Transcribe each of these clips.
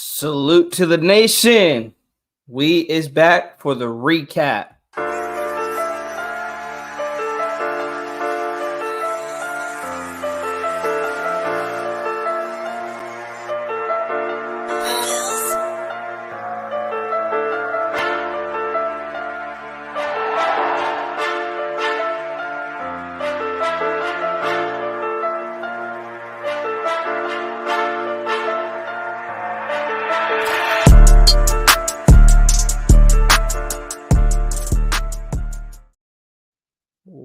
Salute to the nation. We is back for the recap.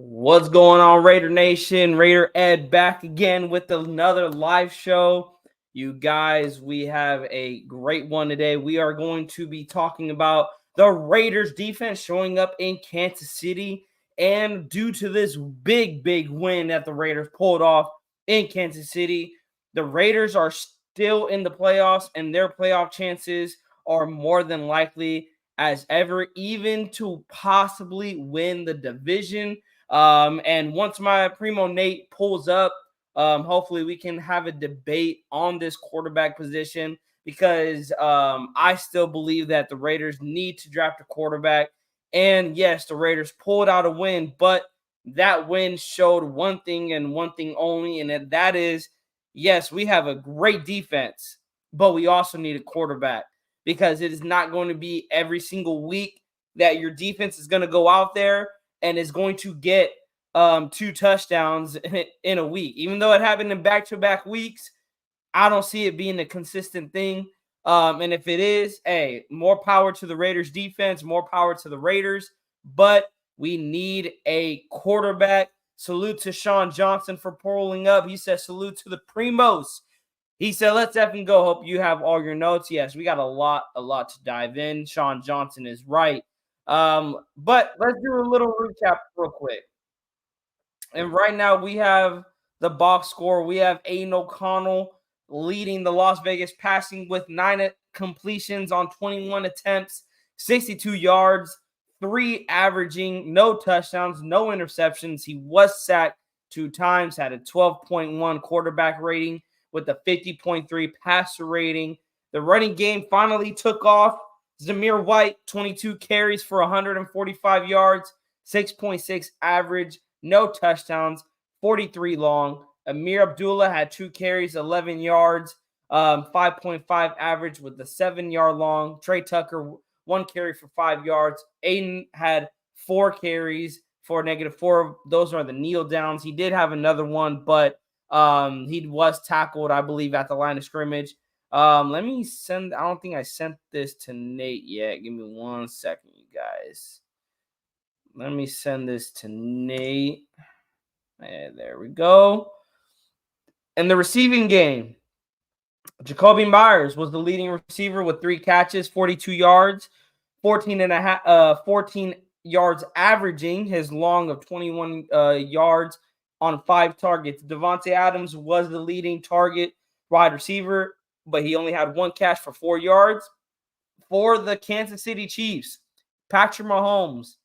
What's going on, Raider Nation? Raider Ed back again with another live show. You guys, we have a great one today. We are going to be talking about the Raiders defense showing up in Kansas City. And due to this big win that the Raiders pulled off in Kansas City, the Raiders are still in the playoffs, and their playoff chances are more than likely as ever, even to possibly win the division. And once my Primo Nate pulls up, hopefully we can have a debate on this quarterback position because I still believe that the Raiders need to draft a quarterback. And yes, the Raiders pulled out a win, but that win showed one thing and one thing only, and that is, yes, we have a great defense, but we also need a quarterback because it is not going to be every single week that your defense is going to go out there and is going to get 2 touchdowns in a week. Even though it happened in back-to-back weeks, I don't see it being a consistent thing. And if it is, hey, more power to the Raiders defense, more power to the Raiders. But we need a quarterback. Salute to Sean Johnson for pulling up. He said, salute to the Primos. He said, let's effing go. Hope you have all your notes. Yes, we got a lot to dive in. Sean Johnson is right. But let's do a little recap real quick. And right now we have the box score. We have Aiden O'Connell leading the Las Vegas passing with 9 completions on 21 attempts, 62 yards, 3 averaging, no touchdowns, no interceptions. He was sacked 2 times, had a 12.1 quarterback rating with a 50.3 passer rating. The running game finally took off. Zamir White, 22 carries for 145 yards, 6.6 average, no touchdowns, 43 long. Amir Abdullah had 2 carries, 11 yards, 5.5 average with the 7-yard long. Trey Tucker, 1 carry for 5 yards. Aiden had 4 carries for -4. Those are the kneel downs. He did have another one, but he was tackled, I believe, at the line of scrimmage. Let me send. I don't think I sent this to Nate yet. Give me 1 second, you guys. Let me send this to Nate. And there we go. In the receiving game, Jacoby Myers was the leading receiver with 3 catches, 42 yards, 14 yards averaging, his long of 21 yards on 5 targets. Devontae Adams was the leading target wide receiver, but he only had 1 catch for 4 yards. For the Kansas City Chiefs, Patrick Mahomes,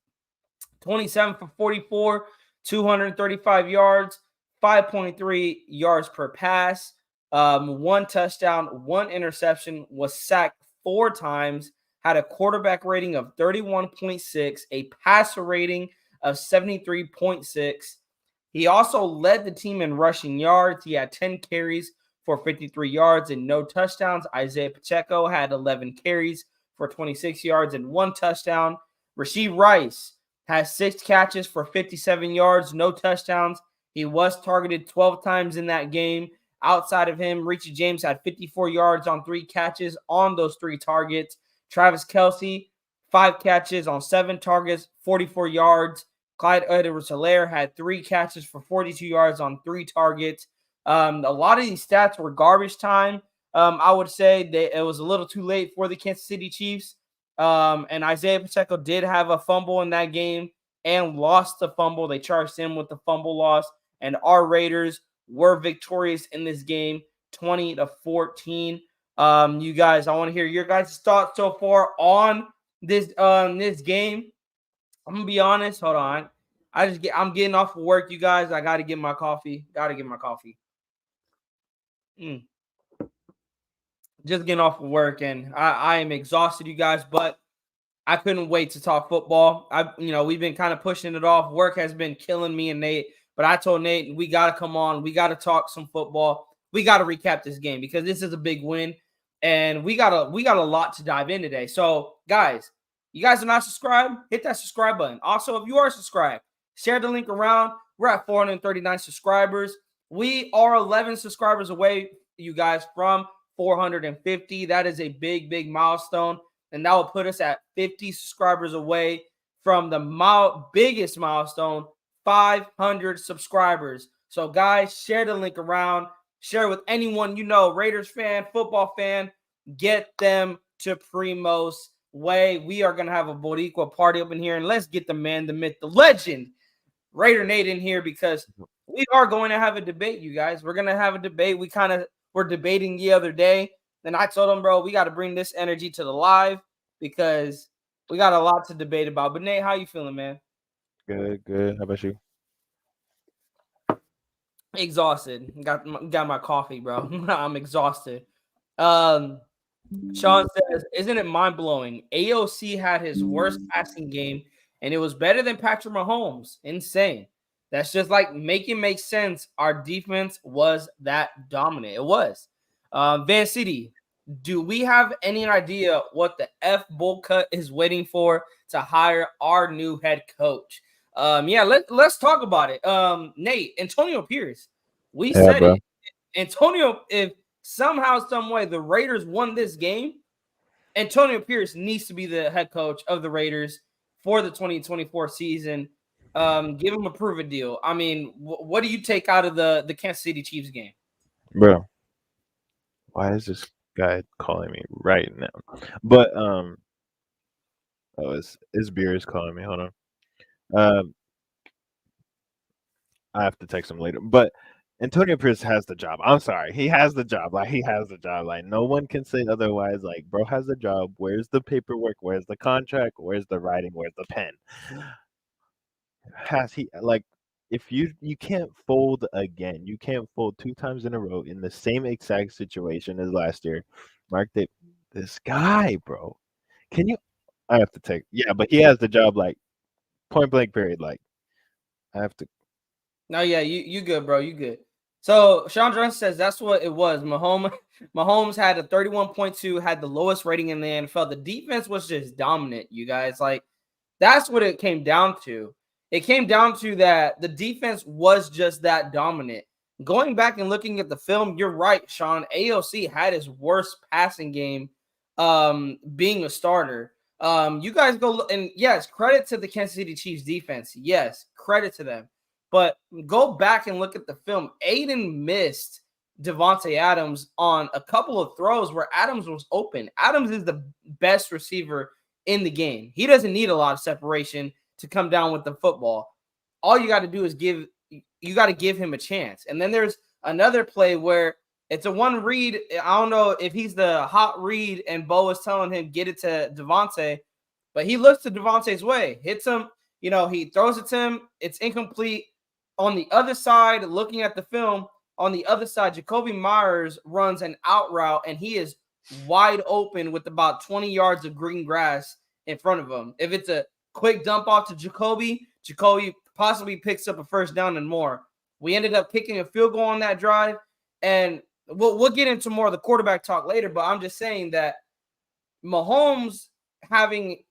27 for 44, 235 yards, 5.3 yards per pass, 1 touchdown, 1 interception, was sacked 4 times, had a quarterback rating of 31.6, a passer rating of 73.6. He also led the team in rushing yards. He had 10 carries for 53 yards and no touchdowns. Isaiah Pacheco had 11 carries for 26 yards and 1 touchdown. Rashee Rice has 6 catches for 57 yards, no touchdowns. He was targeted 12 times in that game. Outside of him, Richie James had 54 yards on 3 catches on those 3 targets. Travis Kelce, 5 catches on 7 targets, 44 yards. Clyde Edwards-Helaire had 3 catches for 42 yards on 3 targets. A lot of these stats were garbage time. I would say that it was a little too late for the Kansas City Chiefs. And Isaiah Pacheco did have a fumble in that game and lost the fumble. They charged him with the fumble loss. And our Raiders were victorious in this game, 20-14. You guys, I want to hear your guys' thoughts so far on this game. I'm gonna be honest. Hold on. I'm getting off of work, you guys. I gotta get my coffee. just getting off of work, and I am exhausted, you guys. But I couldn't wait to talk football. We've been kind of pushing it off. Work has been killing me and Nate, but I told Nate we got to come on. We got to talk some football. We got to recap this game because this is a big win, and we got a lot to dive in today. So, guys, you guys are not subscribed, hit that subscribe button. Also, if you are subscribed, share the link around. We're at 439 subscribers. We are 11 subscribers away, you guys, from 450. That is a big, big milestone. And that will put us at 50 subscribers away from the biggest milestone, 500 subscribers. So, guys, share the link around. Share with anyone you know, Raiders fan, football fan. Get them to Primo's way. We are going to have a Boricua party up in here. And let's get the man, the myth, the legend, Raider Nate in here because we are going to have a debate, you guys. We're going to have a debate. We kind of were debating the other day. And I told him, bro, we got to bring this energy to the live because we got a lot to debate about. But Nate, how you feeling, man? Good, good. How about you? Exhausted. Got my coffee, bro. I'm exhausted. Um, Sean says, "Isn't it mind blowing? AOC had his worst passing game, and it was better than Patrick Mahomes. Insane. That's just like make sense. Our defense was that dominant. It was. Van City, do we have any idea what the F Bull cut is waiting for to hire our new head coach? Yeah, let's talk about it. Nate, Antonio Pierce, we Yeah, said bro. it. Antonio, if somehow, some way, the Raiders won this game, Antonio Pierce needs to be the head coach of the Raiders for the 2024 season. Give him a prove it deal. I mean, what do you take out of the Kansas City Chiefs game? Bro, why is this guy calling me right now? But oh, his beer is calling me. Hold on. Um, I have to text him later. But Antonio Pierce has the job. I'm sorry, he has the job. Like he has the job. Like no one can say otherwise. Like bro has the job. Where's the paperwork? Where's the contract? Where's the writing? Where's the pen? Has he like? If you can't fold again, you can't fold 2 times in a row in the same exact situation as last year. Mark Davis, this guy, bro. Can you? I have to take. Yeah, but he has the job. Like point blank period. Like I have to. No, yeah, you good, bro. You good. So Sean Johnson says that's what it was. Mahomes had a 31.2, had the lowest rating in the NFL. The defense was just dominant, you guys. Like that's what it came down to. It came down to that the defense was just that dominant. Going back and looking at the film, you're right, Sean. AOC had his worst passing game being a starter. You guys go look, and yes, credit to the Kansas City Chiefs defense. Yes, credit to them. But go back and look at the film. Aiden missed Devontae Adams on a couple of throws where Adams was open. Adams is the best receiver in the game. He doesn't need a lot of separation to come down with the football. All you got to do is give him a chance. And then there's another play where it's a one read. I don't know if he's the hot read and Bo is telling him get it to Devontae, but he looks to Devontae's way, hits him. He throws it to him. It's incomplete. On the other side, looking at the film, on the other side, Jacoby Myers runs an out route, and he is wide open with about 20 yards of green grass in front of him. If it's a quick dump off to Jacoby possibly picks up a first down and more. We ended up kicking a field goal on that drive, and we'll get into more of the quarterback talk later, but I'm just saying that Mahomes having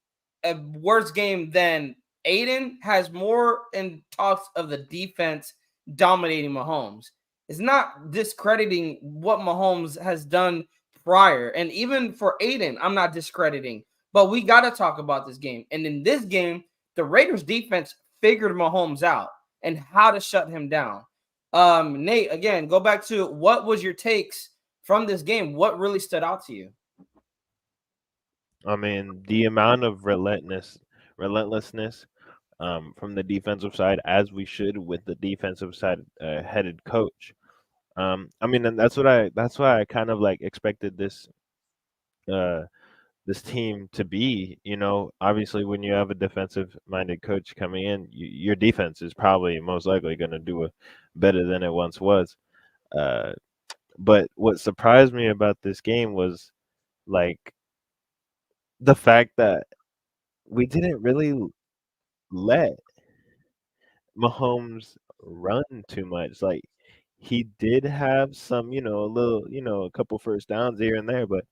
a worse game than Aiden has more in talks of the defense dominating Mahomes. It's not discrediting what Mahomes has done prior. And even for Aiden, I'm not discrediting. But we got to talk about this game. And in this game, the Raiders defense figured Mahomes out and how to shut him down. Nate, again, go back to what was your takes from this game? What really stood out to you? I mean, the amount of relentlessness from the defensive side, as we should with the defensive side headed coach. I mean, and that's why I kind of like expected uh, this team to be. Obviously, when you have a defensive minded coach coming in, your defense is probably most likely going to do better than it once was. Uh, But what surprised me about this game was like the fact that we didn't really let Mahomes run too much. Like he did have some, a little, a couple first downs here and there, but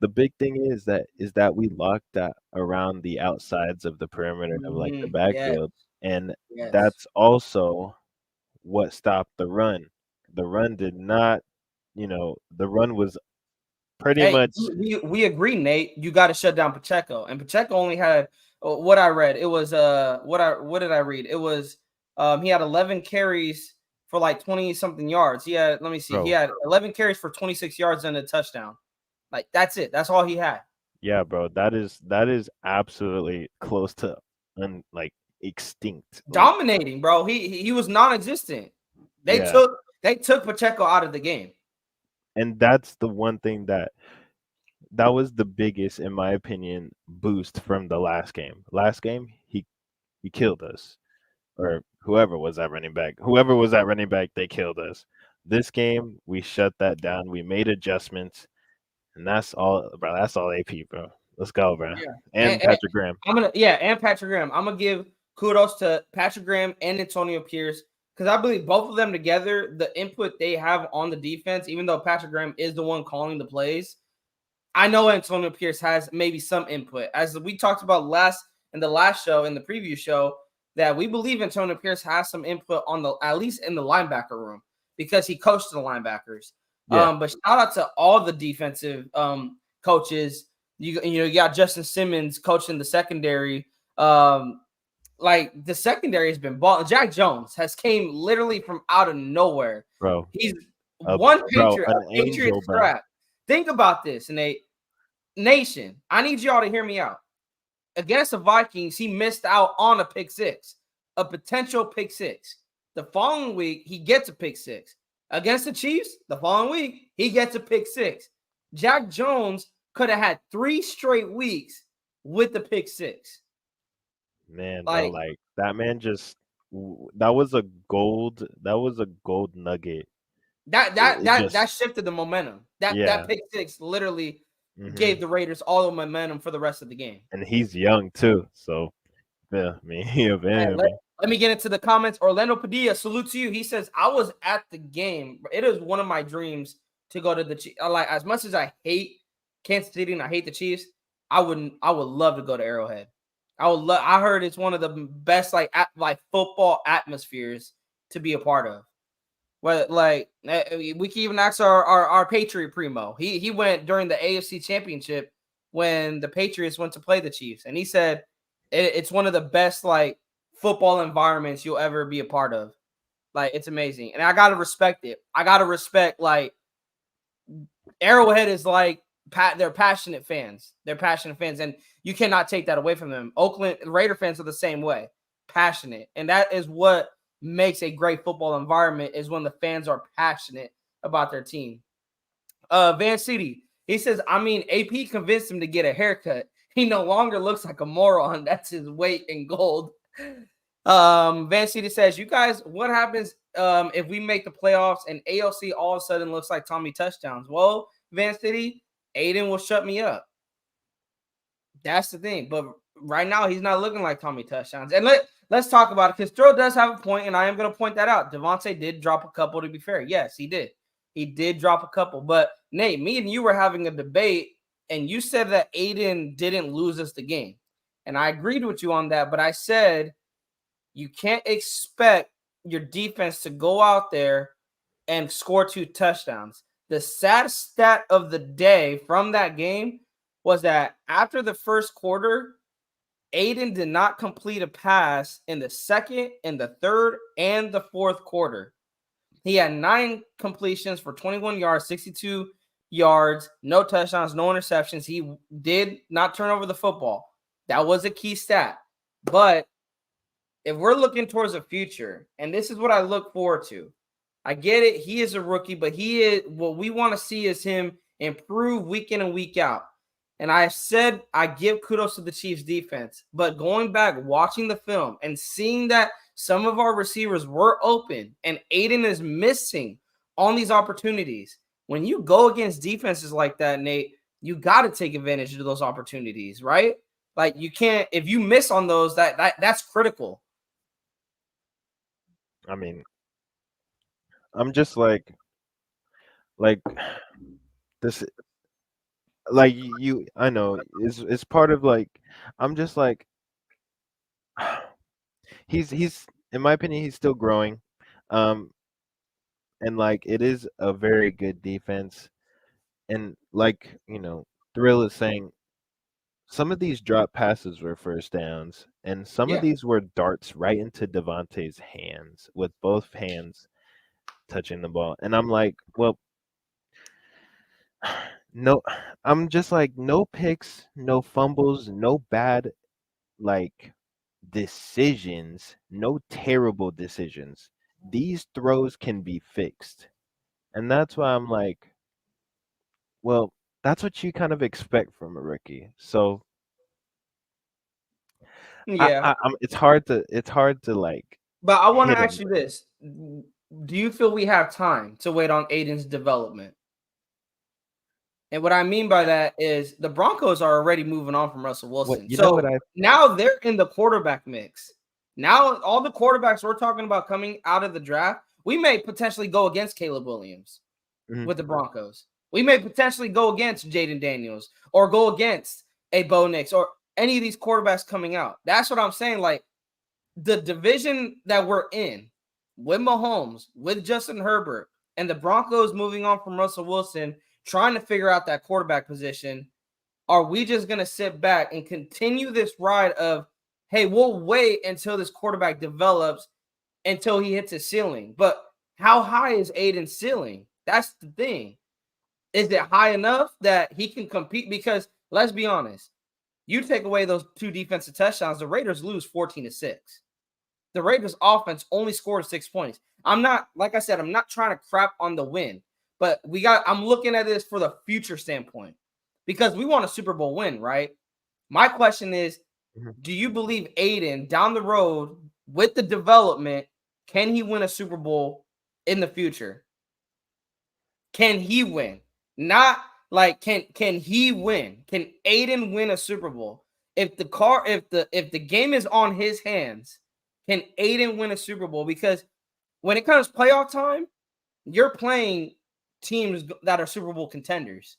the big thing is that we locked that around the outsides of the perimeter of like the Yes, backfield, and yes. that's also what stopped the run. The run did not, the run was pretty Hey, much. we agree, Nate. You got to shut down Pacheco, and Pacheco only had what I read. It was what did I read? It was he had 11 carries for like 20 something yards. He had let me see, he Bro, had 11 carries for 26 yards and a touchdown. Like that's it. That's all he had. yeah, bro, that is absolutely close to like extinct. Like, Dominating, bro. He was non-existent. They yeah, took they took Pacheco out of the game. and that's the one thing that was the biggest, in my opinion, boost from the last game. Last game, he killed us, or whoever was at running back. Whoever was at running back, they killed us. This game, we shut that down. We made adjustments, and that's all, bro. That's all AP, bro. Let's go, bro. Yeah. And Patrick Graham. And Patrick Graham. I'm gonna give kudos to Patrick Graham and Antonio Pierce because I believe both of them together, the input they have on the defense, even though Patrick Graham is the one calling the plays, I know Antonio Pierce has maybe some input. As we talked about in the last show, in the preview show, that we believe Antonio Pierce has some input on the at least in the linebacker room because he coached the linebackers. Yeah, But shout out to all the defensive coaches. You got Justin Simmons coaching the secondary. Like the secondary has been balling. Jack Jones has came literally from out of nowhere. bro. He's Uh, one bro, Patriot, an a Patriot angel, bro. scrap. Think about this, Nation. I need y'all to hear me out. Against the Vikings, he missed out on a pick six, a potential pick six. The following week, he gets a pick six. Against the Chiefs, the following week, he gets a pick six. Jack Jones could have had 3 straight weeks with the pick six. Man, bro, Like like that man just that was a gold nugget. It that just shifted the momentum. That yeah. pick six literally Hmm. gave the Raiders all the momentum for the rest of the game. And he's young too, so yeah, I mean, yeah, Hey, man, I mean, let me get into the comments. Orlando Padilla, salute to you. He says, I was at the game. It is one of my dreams to go to the Chiefs. Like, as much as I hate Kansas City and I hate the Chiefs, I would love to go to Arrowhead. I heard it's one of the best like football atmospheres to be a part of. Well, like we can even ask our Patriot Primo. He went during the AFC Championship when the Patriots went to play the Chiefs, and he said it's one of the best like football environments you'll ever be a part of. Like it's amazing, and I gotta respect it. I gotta respect like Arrowhead is like they're passionate fans. They're passionate fans, and you cannot take that away from them. Oakland Raider fans are the same way, passionate, and that is what makes a great football environment is when the fans are passionate about their team. Van City, he says, I mean, AP convinced him to get a haircut. He no longer looks like a moron. That's his weight in gold. Van City says, you guys, what happens if we make the playoffs and AOC all of a sudden looks like Tommy touchdowns? Well, Van City, Aiden will shut me up. That's the thing. But right now, he's not looking like Tommy touchdowns. And let's talk about it because Throw does have a point, and I am going to point that out. Devontae did drop a couple, to be fair. Yes, he did. He did drop a couple. But, Nate, me and you were having a debate, and you said that Aiden didn't lose us the game. And I agreed with you on that. But I said you can't expect your defense to go out there and score 2 touchdowns. The sad stat of the day from that game was that after the first quarter, Aiden did not complete a pass in the second, in the third, and the fourth quarter. He had 9 completions for 21 yards, 62 yards, no touchdowns, no interceptions. He did not turn over the football. That was a key stat. But if we're looking towards the future, and this is what I look forward to, I get it. He is a rookie, but he is what we want to see is him improve week in and week out. And I said I give kudos to the Chiefs defense, but going back, watching the film and seeing that some of our receivers were open and Aiden is missing on these opportunities. When you go against defenses like that, Nate, you got to take advantage of those opportunities, right? Like you can't, if you miss on those, that's critical. I mean, I'm just like this, like you. I know it's part of like. I'm just like he's in my opinion he's still growing, um, and like it is a very good defense, and like Thrill is saying some of these drop passes were first downs, and some of Yeah. these were darts right into Devontae's hands with both hands touching the ball. And I'm like, well, no, I'm just like, no picks, no fumbles, no bad, like, decisions, no terrible decisions. These throws can be fixed. And that's why I'm like, well, that's what you kind of expect from a rookie. So Yeah. it's hard to like But I want to hit him. ask you this. Do you feel we have time to wait on Aiden's development? And what I mean by that is the Broncos are already moving on from Russell What Wilson. you know what So I now they're in the quarterback mix. Now, all the quarterbacks we're talking about coming out of the draft, we may potentially go against Caleb Williams mhm. with the Broncos. We may potentially go against Jaden Daniels or go against a Bo Nix or any of these quarterbacks coming out. That's what I'm saying. Like the division that we're in with Mahomes, with Justin Herbert, and the Broncos moving on from Russell Wilson, trying to figure out that quarterback position. Are we just going to sit back and continue this ride of, hey, we'll wait until this quarterback develops until he hits his ceiling? But how high is Aiden's ceiling? That's the thing. Is it high enough that he can compete? Because let's be honest, you take away those 2 defensive touchdowns, the Raiders lose 14-6. The Raiders offense only scored 6 points. I'm not, like I said, I'm not trying to crap on the win, but I'm looking at this for the future standpoint because we want a Super Bowl win, right? My question is, Mhm. do you believe Aiden down the road with the development, can he win a Super Bowl in the future? Can he win? Not like can he win? Can Aiden win a Super Bowl? If the game is on his hands, can Aiden win a Super Bowl? Because when it comes playoff time, you're playing teams that are Super Bowl contenders.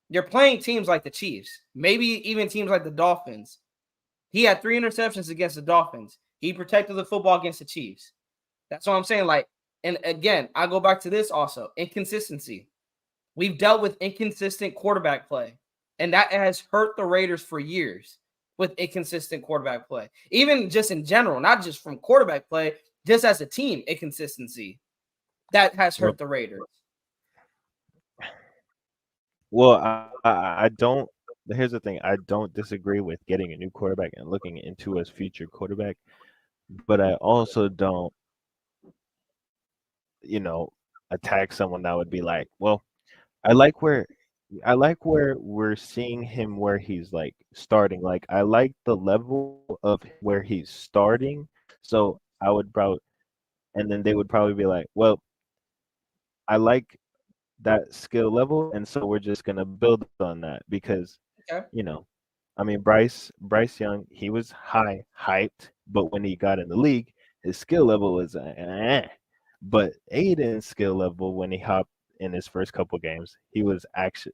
You're playing teams like the Chiefs, maybe even teams like the Dolphins. He had 3 interceptions against the Dolphins. He protected the football against the Chiefs. That's what I'm saying. Like, and again, I go back to this also inconsistency. We've dealt with inconsistent quarterback play, and that has hurt the Raiders for years with inconsistent quarterback play. Even just in general, not just from quarterback play, just as a team, inconsistency that has Well, hurt the Raiders. well, I don't. Here's the thing. I don't disagree with getting a new quarterback and looking into his future quarterback, but I also don't, you know, attack someone that would be like, well, I like where I like where we're seeing him where he's like starting. Like I like the level of where he's starting. So I would probably, and then they would probably be like, well, I like that skill level, and so we're just gonna build on that because, Okay. you know, I mean Bryce Young, he was high hyped, but when he got in the league, his skill level was but Aiden's skill level when he hopped in his first couple games, he was actually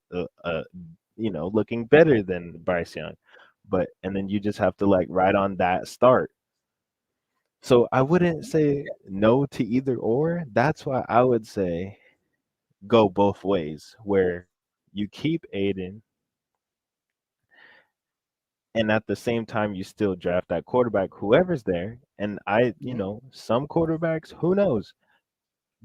looking better than Bryce Young. But and then you just have to like ride on that start. So I wouldn't say no to either or. That's why I would say go both ways, where you keep Aiden and at the same time you still draft that quarterback, whoever's there. And some quarterbacks, who knows?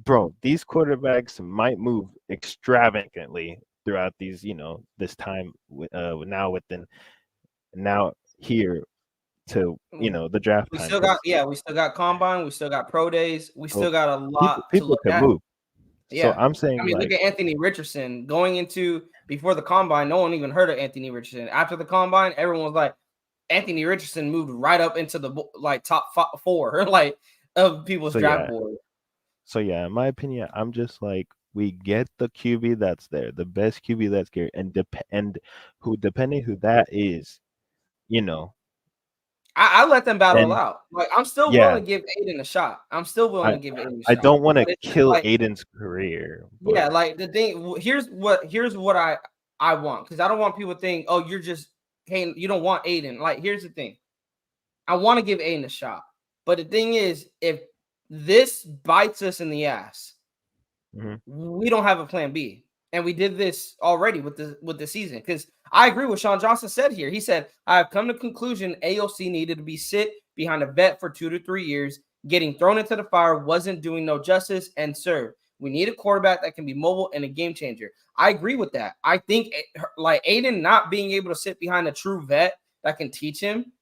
Bro, these quarterbacks might move extravagantly throughout this time now within now here to the draft We time still got, because yeah, we still got combine, we still got pro days, we still got a people lot to people look can at. move. So Yeah. I'm I saying mean, look like at Anthony Richardson going into before the combine. No one even heard of Anthony Richardson. After the combine, everyone was like, Anthony Richardson moved right up into the like top 4 like of people's so draft yeah, board. So yeah, in my opinion, I'm just like we get the QB that's there, the best QB that's there, and who depending who that is, you know, I let them battle and out. Like I'm still willing yeah, to give Aiden a shot. I'm still willing I to give Aiden a I shot. don't want to But it's just kill like Aiden's career, but yeah, like the thing. Here's what I want because I don't want people to think, oh, you're just hey, you don't want Aiden. Like here's the thing. I want to give Aiden a shot, but the thing is, if this bites us in the ass, mhm. we don't have a plan B. And we did this already with the season. Because I agree with Sean Johnson said here. He said, I have come to conclusion AOC needed to be sit behind a vet for 2 to 3 years. Getting thrown into the fire wasn't doing no justice and serve. We need a quarterback that can be mobile and a game changer. I agree with that. I think like Aiden not being able to sit behind a true vet that can teach him,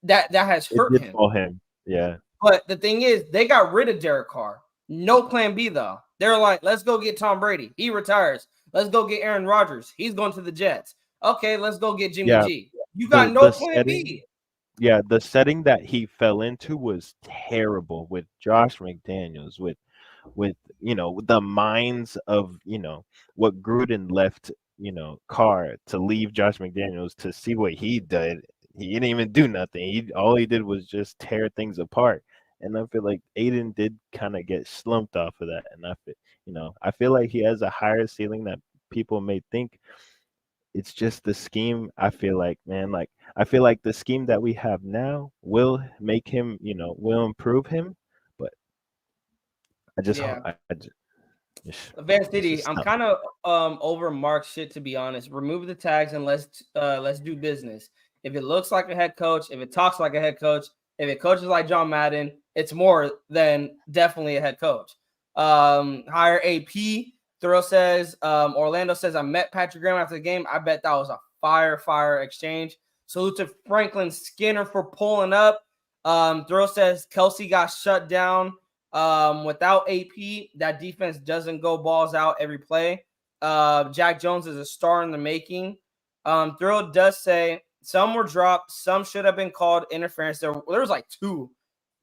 that has It hurt did him. fall him. Yeah, But the thing is, they got rid of Derek Carr. No plan B though. They're like, let's go get Tom Brady. He retires. Let's go get Aaron Rodgers. He's going to the Jets. Okay, let's go get Jimmy yeah. G. You got The no plan setting, B. yeah, the setting that he fell into was terrible with Josh McDaniels, with with the minds of what Gruden left Carr to leave Josh McDaniels to see what he did. He didn't even do nothing. All he did was just tear things apart. And I feel like Aiden did kind of get slumped off of that. And I feel like he has a higher ceiling that people may think. It's just the scheme. I feel like, man, like I feel like the scheme that we have now will make him, will improve him. But I just, Yeah. Van it's City, just I'm tough. kind of over Mark shit to be honest. Remove the tags and let's do business. If it looks like a head coach, if it talks like a head coach, if it coaches like John Madden, it's more than definitely a head coach. Hire AP. Thorough says, Orlando says I met Patrick Graham after the game. I bet that was a fire exchange. Salute to Franklin Skinner for pulling up. Thorough says Kelsey got shut down. Without AP, that defense doesn't go balls out every play. Jack Jones is a star in the making. Thrill does say some were dropped, some should have been called interference. There was like two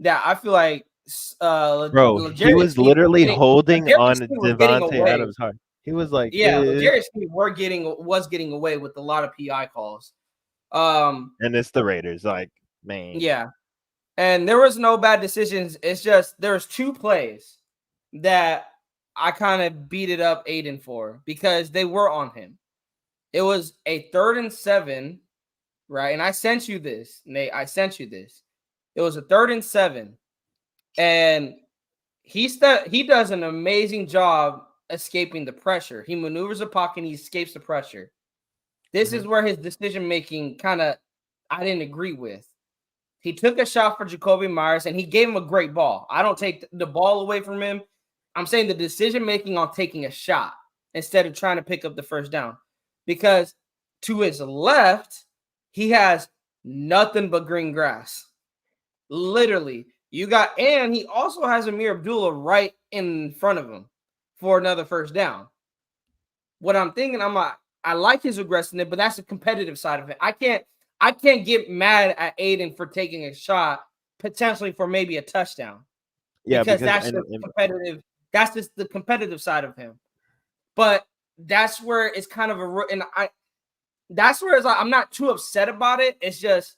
that I feel like Bro, he L'Jarius was Sneed literally holding on was getting Devontae away. Adams' heart. He was like Yeah, this, L'Jarius Sneed was getting away with a lot of PI calls. Um, and it's the Raiders. Like, man, yeah, and there was no bad decisions. It's just there's two plays that I kind of beat it up Aiden for because they were on him. It was a 3rd and 7, right? And I sent you this, Nate. I sent you this. It was a 3rd and 7, and he does an amazing job escaping the pressure. He maneuvers the pocket and he escapes the pressure. This hmm is where his decision making kind of I didn't agree with. He took a shot for Jacoby Myers and he gave him a great ball. I don't take the ball away from him. I'm saying the decision making on taking a shot instead of trying to pick up the first down. Because to his left, he has nothing but green grass. Literally. And he also has Amir Abdullah right in front of him for another first down. What I'm thinking, I like his aggressiveness, but that's the competitive side of it. I can't get mad at Aiden for taking a shot potentially for maybe a touchdown yeah, because because that's just competitive. That's just the competitive side of him. But that's where it's kind of that's where it's like I'm not too upset about it. It's just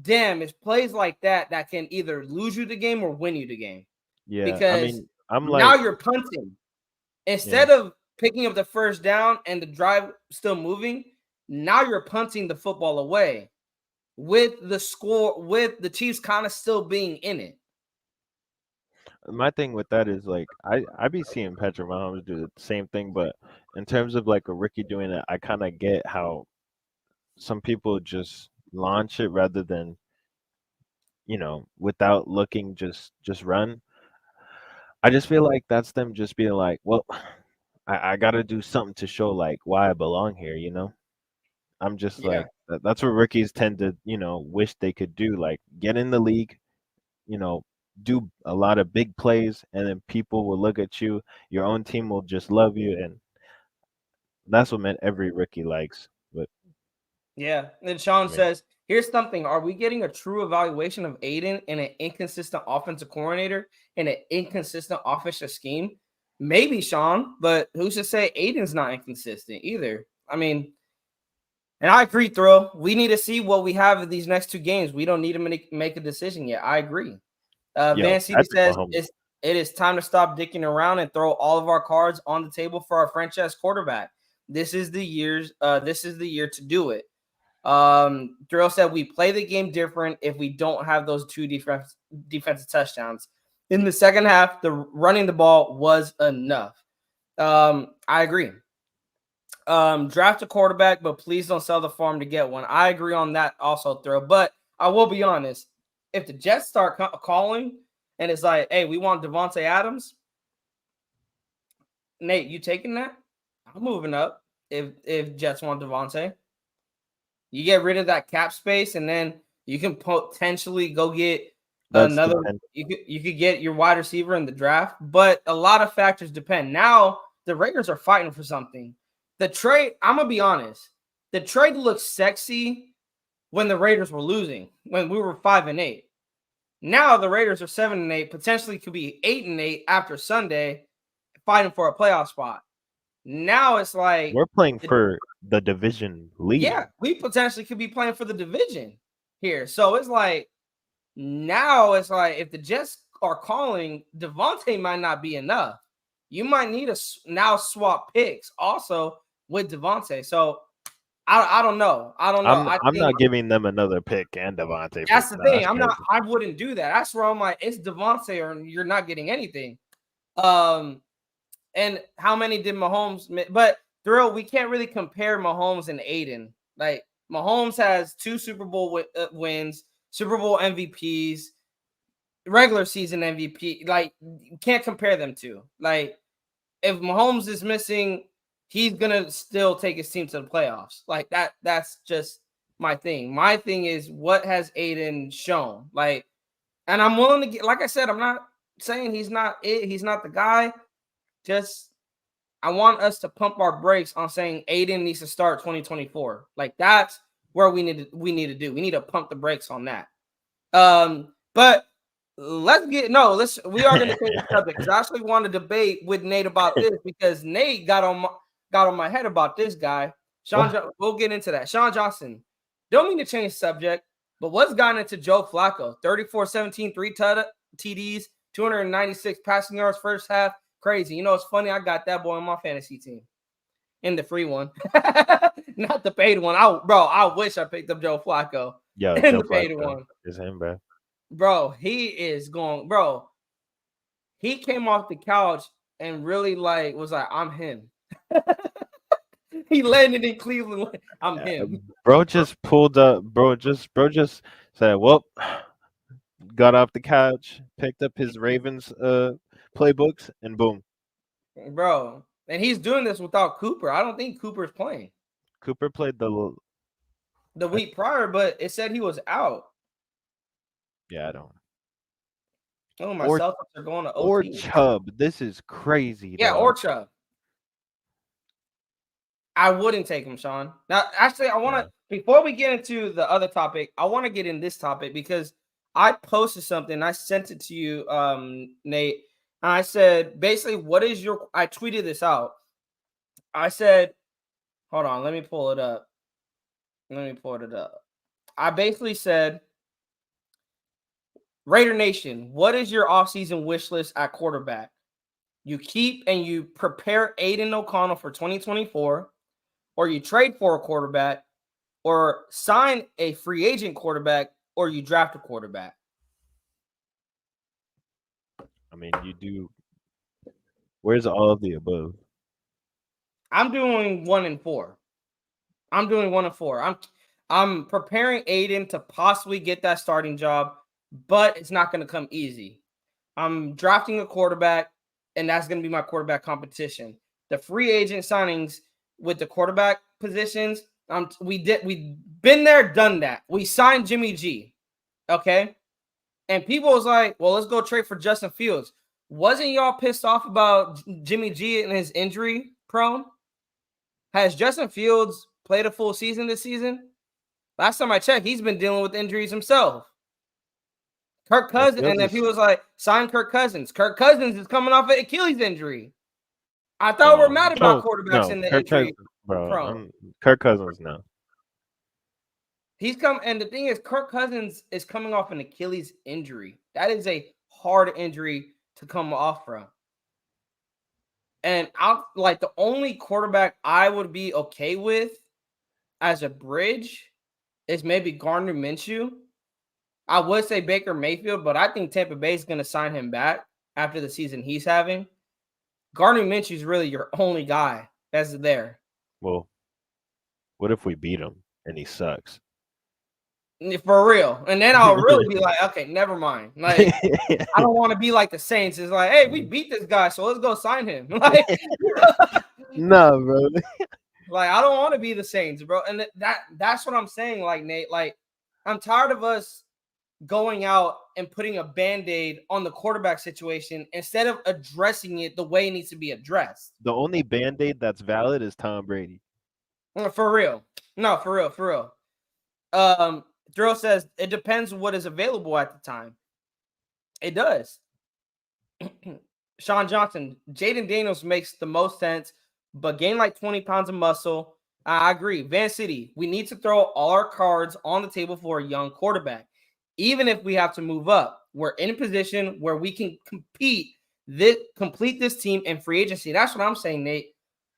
damn, it's plays like that can either lose you the game or win you the game yeah, I because mean, I'm now like, you're punting. yeah, Instead of picking up the first down and the drive still moving, now you're punting the football away with the score, with the Chiefs kind of still being in it. my thing with that is like I be seeing Patrick Mahomes do the same thing, but in terms of like a rookie doing it, I kind of get how some people just launch it rather than without looking, just run. I just feel like that's them just being like, well, I got to do something to show like why I belong here. I'm just Yeah. like that's what rookies tend to wish they could do, like get in the league, you know do a lot of big plays, and then people will look at you, your own team will just love you, and that's what every rookie likes. But Yeah. And Sean I mean, says Here's something. Are we getting a true evaluation of Aiden in an inconsistent offensive coordinator in an inconsistent offensive scheme? Maybe, Sean, but who's to say Aiden's not inconsistent either? I mean, and I agree, Thrill. We need to see what we have in these next two games. We don't need to make a decision yet. I agree. Yo, Van City Patrick says Mahomes. it is time to stop dicking around and throw all of our cards on the table for our franchise quarterback. This is the year to do it. Thrill said we play the game different if we don't have those two defensive touchdowns. In the second half, the running the ball was enough. I agree. Draft a quarterback, but please don't sell the farm to get one. I agree on that also, Thrill. But I will be honest. If the Jets start calling and it's like, hey, we want Devontae Adams, Nate, you taking that? I'm moving up if Jets want Devontae. You get rid of that cap space, and then you can potentially go get another. You could get your wide receiver in the draft, but a lot of factors depend. Now the Raiders are fighting for something. The trade, I'm gonna be honest, the trade looked sexy when the Raiders were losing, when we were 5-8. Now the Raiders are 7-8, potentially could be 8-8 after Sunday, fighting for a playoff spot. Now it's like we're playing for the division lead. Yeah, we potentially could be playing for the division here. So it's like now it's like if the Jets are calling, Devontae might not be enough. You might need to now swap picks also with Devontae. So I don't know. I'm not giving them another pick and Devontae. That's the thing. I wouldn't do that. That's where I'm like, it's Devontae or you're not getting anything. And how many did Mahomes? But Thrill, we can't really compare Mahomes and Aiden. Like Mahomes has 2 Super Bowl wins, Super Bowl MVPs, regular season MVP. Like you can't compare them to. Like if Mahomes is missing, he's gonna still take his team to the playoffs. Like that. That's just my thing. My thing is what has Aiden shown? Like, and I'm willing to get. Like I said, I'm not saying he's not it. He's not the guy. Just I want us to pump our brakes on saying Aiden needs to start 2024. Like that's where we need to do. We need to pump the brakes on that. But we are going to take the subject because I actually want to debate with Nate about this because Nate got on my head about this guy. We'll get into that. Sean Johnson, don't mean to change the subject, but what's gotten into Joe Flacco? 34-17, 3 TDs, 296 passing yards first half. Crazy. You know, it's funny. I got that boy on my fantasy team in the free one, not the paid one. I wish I picked up Joe Flacco. Yeah, in the paid one. It's him, bro. Bro, he is going. Bro, he came off the couch and really was like, I'm him. He landed in Cleveland. I'm him. Bro just pulled up. Bro just said, well, got off the couch, picked up his Ravens playbooks, and boom. Bro, and he's doing this without Cooper. I don't think Cooper's playing. Cooper played the week prior, but it said he was out. Yeah, I don't. Oh, my Celtics are going to OT. Or Chubb. This is crazy. Yeah, or Chubb. I wouldn't take him, Sean. Now, actually, I want to, before we get into the other topic, I want to get in this topic because I posted something. I sent it to you, Nate. And I said, basically, I tweeted this out. I said, hold on, let me pull it up. I basically said, Raider Nation, what is your offseason wish list at quarterback? You keep and you prepare Aiden O'Connell for 2024, or you trade for a quarterback, or sign a free agent quarterback, or you draft a quarterback. I mean, you do. Where's all of the above? I'm doing 1 and 4. I'm preparing Aiden to possibly get that starting job, but it's not going to come easy. I'm drafting a quarterback, and that's going to be my quarterback competition. The free agent signings with the quarterback positions, we've been there, done that. We signed Jimmy G, okay? And people was like, well, let's go trade for Justin Fields. Wasn't y'all pissed off about Jimmy G and his injury prone? Has Justin Fields played a full season this season? Last time I checked, he's been dealing with injuries himself. Kirk And Cousins, Fields and if he is was like, sign Kirk Cousins is coming off an Achilles injury. I thought we're mad about quarterbacks in the Kirk injury Cousins, bro. prone. Kirk Cousins now. He's come, and the thing is, Kirk Cousins is coming off an Achilles injury. That is a hard injury to come off from. And I'll like the only quarterback I would be okay with as a bridge is maybe Gardner Minshew. I would say Baker Mayfield, but I think Tampa Bay is going to sign him back after the season he's having. Gardner Minshew is really your only guy that's there. Well, what if we beat him and he sucks? For real. And then I'll really be like, okay, never mind. Like, I don't want to be like the Saints. It's like, hey, we beat this guy, so let's go sign him. Like, no, bro. like I don't want to be the Saints, bro. And that's what I'm saying. Like, Nate, like, I'm tired of us going out and putting a band-aid on the quarterback situation instead of addressing it the way it needs to be addressed. The only band-aid that's valid is Tom Brady. For real. No, for real, for real. Thrill says it depends what is available at the time. It does. Sean Johnson, Jaden Daniels makes the most sense, but gain like 20 pounds of muscle. I agree. Van City, we need to throw all our cards on the table for a young quarterback. Even if we have to move up, we're in a position where we can complete this team in free agency. That's what I'm saying, Nate.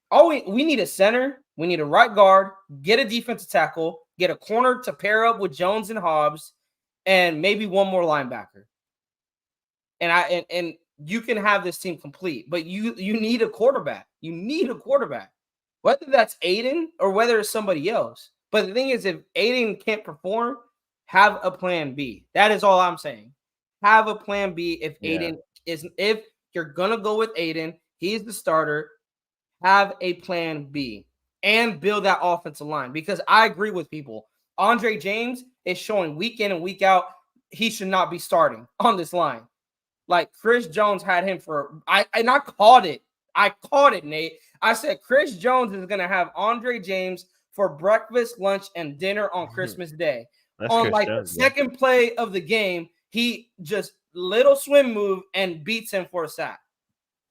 We need a center, we need a right guard, get a defensive tackle, get a corner to pair up with Jones and Hobbs, and maybe one more linebacker. And you can have this team complete, but you need a quarterback. You need a quarterback, whether that's Aiden or whether it's somebody else. But the thing is, if Aiden can't perform, have a plan B. That is all I'm saying. Have a plan B if Aiden is. If you're gonna go with Aiden, he's the starter. Have a plan B and build that offensive line, because I agree with people. Andre James is showing week in and week out he should not be starting on this line. Like Chris Jones had him for I called it. I called it, Nate. I said Chris Jones is gonna have Andre James for breakfast, lunch, and dinner on Christmas Day. That's on Chris like Jones, the second play of the game, he just little swim move and beats him for a sack.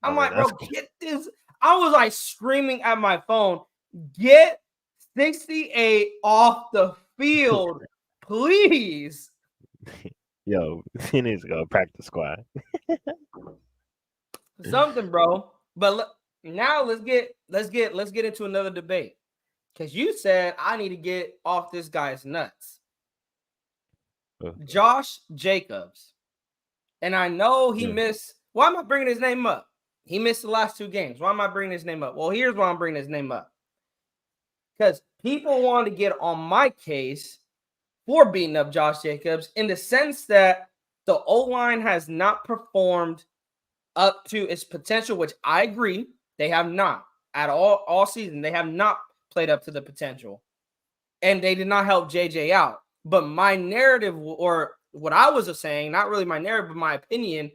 I'm like, bro, get this. I was like screaming at my phone, get 68 off the field, please. Yo, he needs to go practice squad. Something, bro. But now let's get into another debate. Because you said I need to get off this guy's nuts. Josh Jacobs. And I know he missed. Why am I bringing his name up? He missed the last 2 games. Why am I bringing his name up? Well, here's why I'm bringing his name up. Because people want to get on my case for beating up Josh Jacobs in the sense that the O-line has not performed up to its potential, which I agree. They have not at all season. They have not played up to the potential. And they did not help JJ out. But my narrative, or what I was saying, not really my narrative, but my opinion,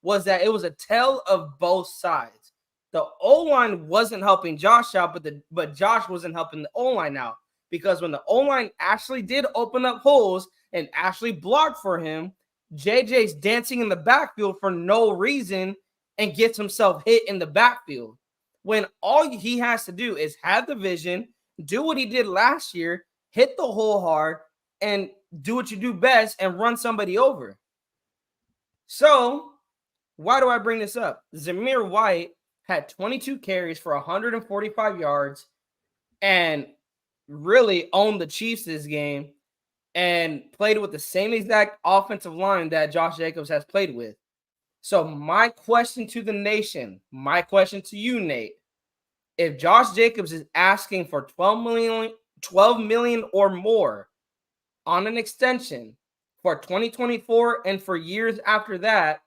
was that it was a tale of both sides. The O-line wasn't helping Josh out, but Josh wasn't helping the O-line out. Because when the O-line actually did open up holes and actually blocked for him, JJ's dancing in the backfield for no reason and gets himself hit in the backfield. When all he has to do is have the vision, do what he did last year, hit the hole hard, and do what you do best and run somebody over. So, why do I bring this up? Zamir White had 22 carries for 145 yards and really owned the Chiefs this game and played with the same exact offensive line that Josh Jacobs has played with. So my question to the nation, my question to you, Nate, if Josh Jacobs is asking for 12 million or more on an extension for 2024 and for years after that,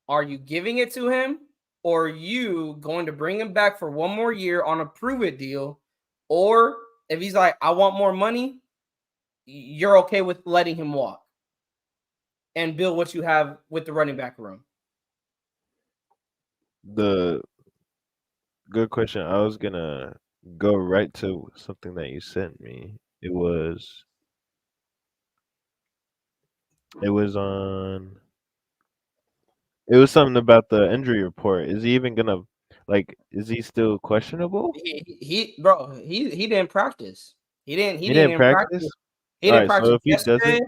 are you giving it to him, or are you going to bring him back for one more year on a prove-it deal? Or if he's like, I want more money, you're okay with letting him walk and build what you have with the running back room? The good question. I was gonna go right to something that you sent me. It was It was on. It was something about the injury report. Is he even gonna like? Is he still questionable? Bro, he didn't practice. He He didn't didn't even practice. practice. He All didn't right. So practice if he yesterday.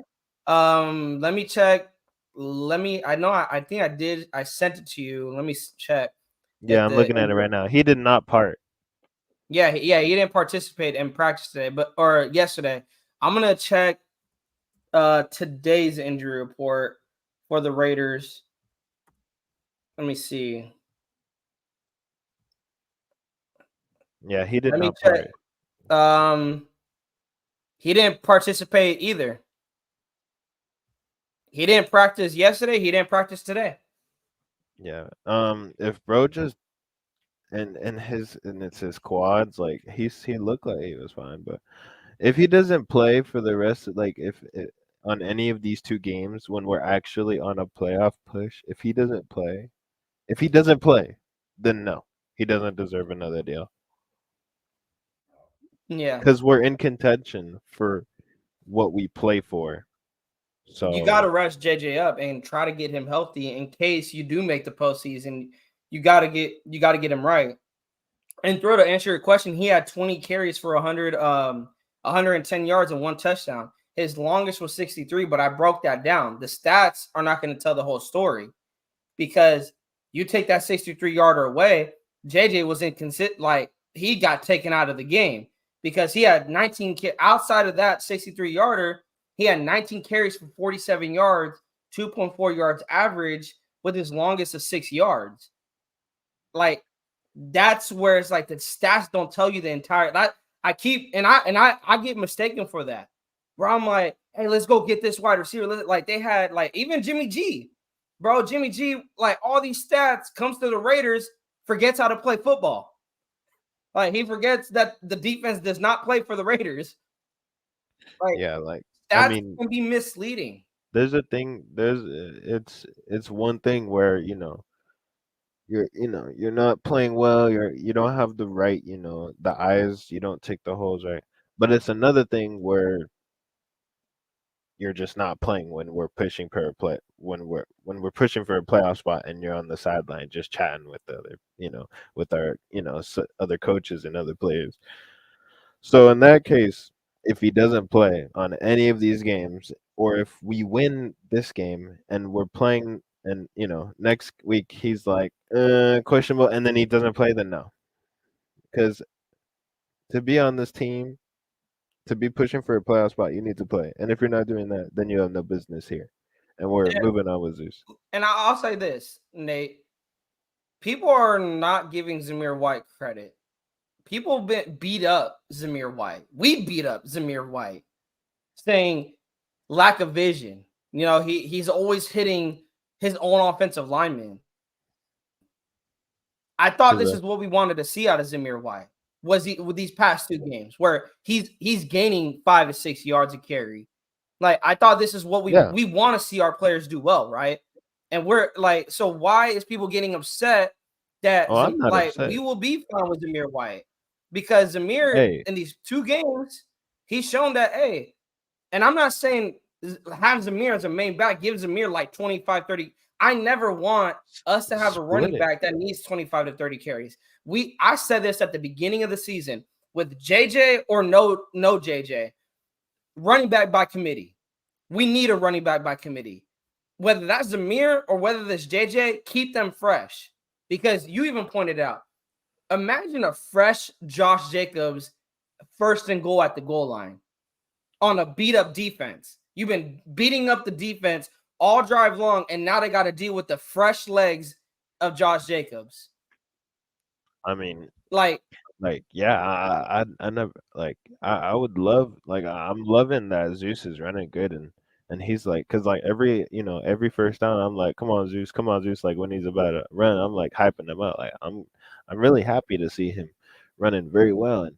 doesn't, Let me check. I know I think I did. I sent it to you. Let me check yeah, if I'm the looking at it injury. right now. He did not part. Yeah, yeah, he didn't participate in practice today, but or yesterday. I'm gonna check today's injury report for the Raiders. Let me see. Yeah, he did Let me not check. part. Um, he didn't participate either. He didn't practice yesterday. He didn't practice today. Yeah. If bro just and it's his quads, like he looked like he was fine, but if he doesn't play for the rest of like if it, on any of these two games when we're actually on a playoff push, if he doesn't play, then no, he doesn't deserve another deal Yeah, because we're in contention for what we play for. you got to So rush JJ up and try to get him healthy in case you do make the postseason. You got to get him right. And throw to answer your question, he had 20 carries for 110 yards and one touchdown. His longest was 63, but I broke that down. The stats are not going to tell the whole story because you take that 63 yarder away, JJ was inconsistent. Like he got taken out of the game because he had 19 outside of that 63 yarder. He had 19 carries for 47 yards, 2.4 yards average, with his longest of 6 yards. Like that's where it's like the stats don't tell you the entire. That I keep and I get mistaken for that. Where I'm like, hey, let's go get this wide receiver. Like they had like even Jimmy G, bro. Jimmy G, like all these stats comes to the Raiders, forgets how to play football. Like he forgets that the defense does not play for the Raiders. Like yeah, like I stats mean, can be misleading. there's a thing. It's one thing where you're not playing well. You don't have the right the eyes. You don't take the holes right. But it's another thing where you're just not playing when we're pushing for a play when we're pushing for a playoff spot and you're on the sideline just chatting with the other with our other coaches and other players. So in that case, if he doesn't play on any of these games, or if we win this game and we're playing, and next week he's like questionable, and then he doesn't play, then no, because to be on this team, to be pushing for a playoff spot, you need to play, and if you're not doing that, then you have no business here, and we're Yeah, moving on with Zeus. and I'll say this, Nate. People are not giving Zamir White credit. People beat up Zamir White. We beat up Zamir White, saying lack of vision. He's always hitting his own offensive lineman. I thought this is what we wanted to see out of Zamir White. Was he with these past two games where he's gaining 5 to 6 yards a carry? Like I thought this is what we Yeah. we want to see our players do well, right? And we're like, so why is people getting upset that Oh, I'm not like upset. we will be fine with Zamir White because Zamir Hey, in these two games he's shown that hey, and I'm not saying have Zamir as a main back, give Zamir like 25, 30. I never want us to have a split running it. back that needs 25 to 30 carries. I said this at the beginning of the season with JJ or no JJ, running back by committee. We need a running back by committee. Whether that's Zamir or whether that's JJ, keep them fresh. Because you even pointed out, imagine a fresh Josh Jacobs first and goal at the goal line on a beat up defense. You've been beating up the defense all drive long, and now they got to deal with the fresh legs of Josh Jacobs. I mean, Like, yeah, I never I would love I'm loving that Zeus is running good and he's like because like every first down I'm like come on Zeus like when he's about to run I'm like hyping him up like I'm really happy to see him running very well and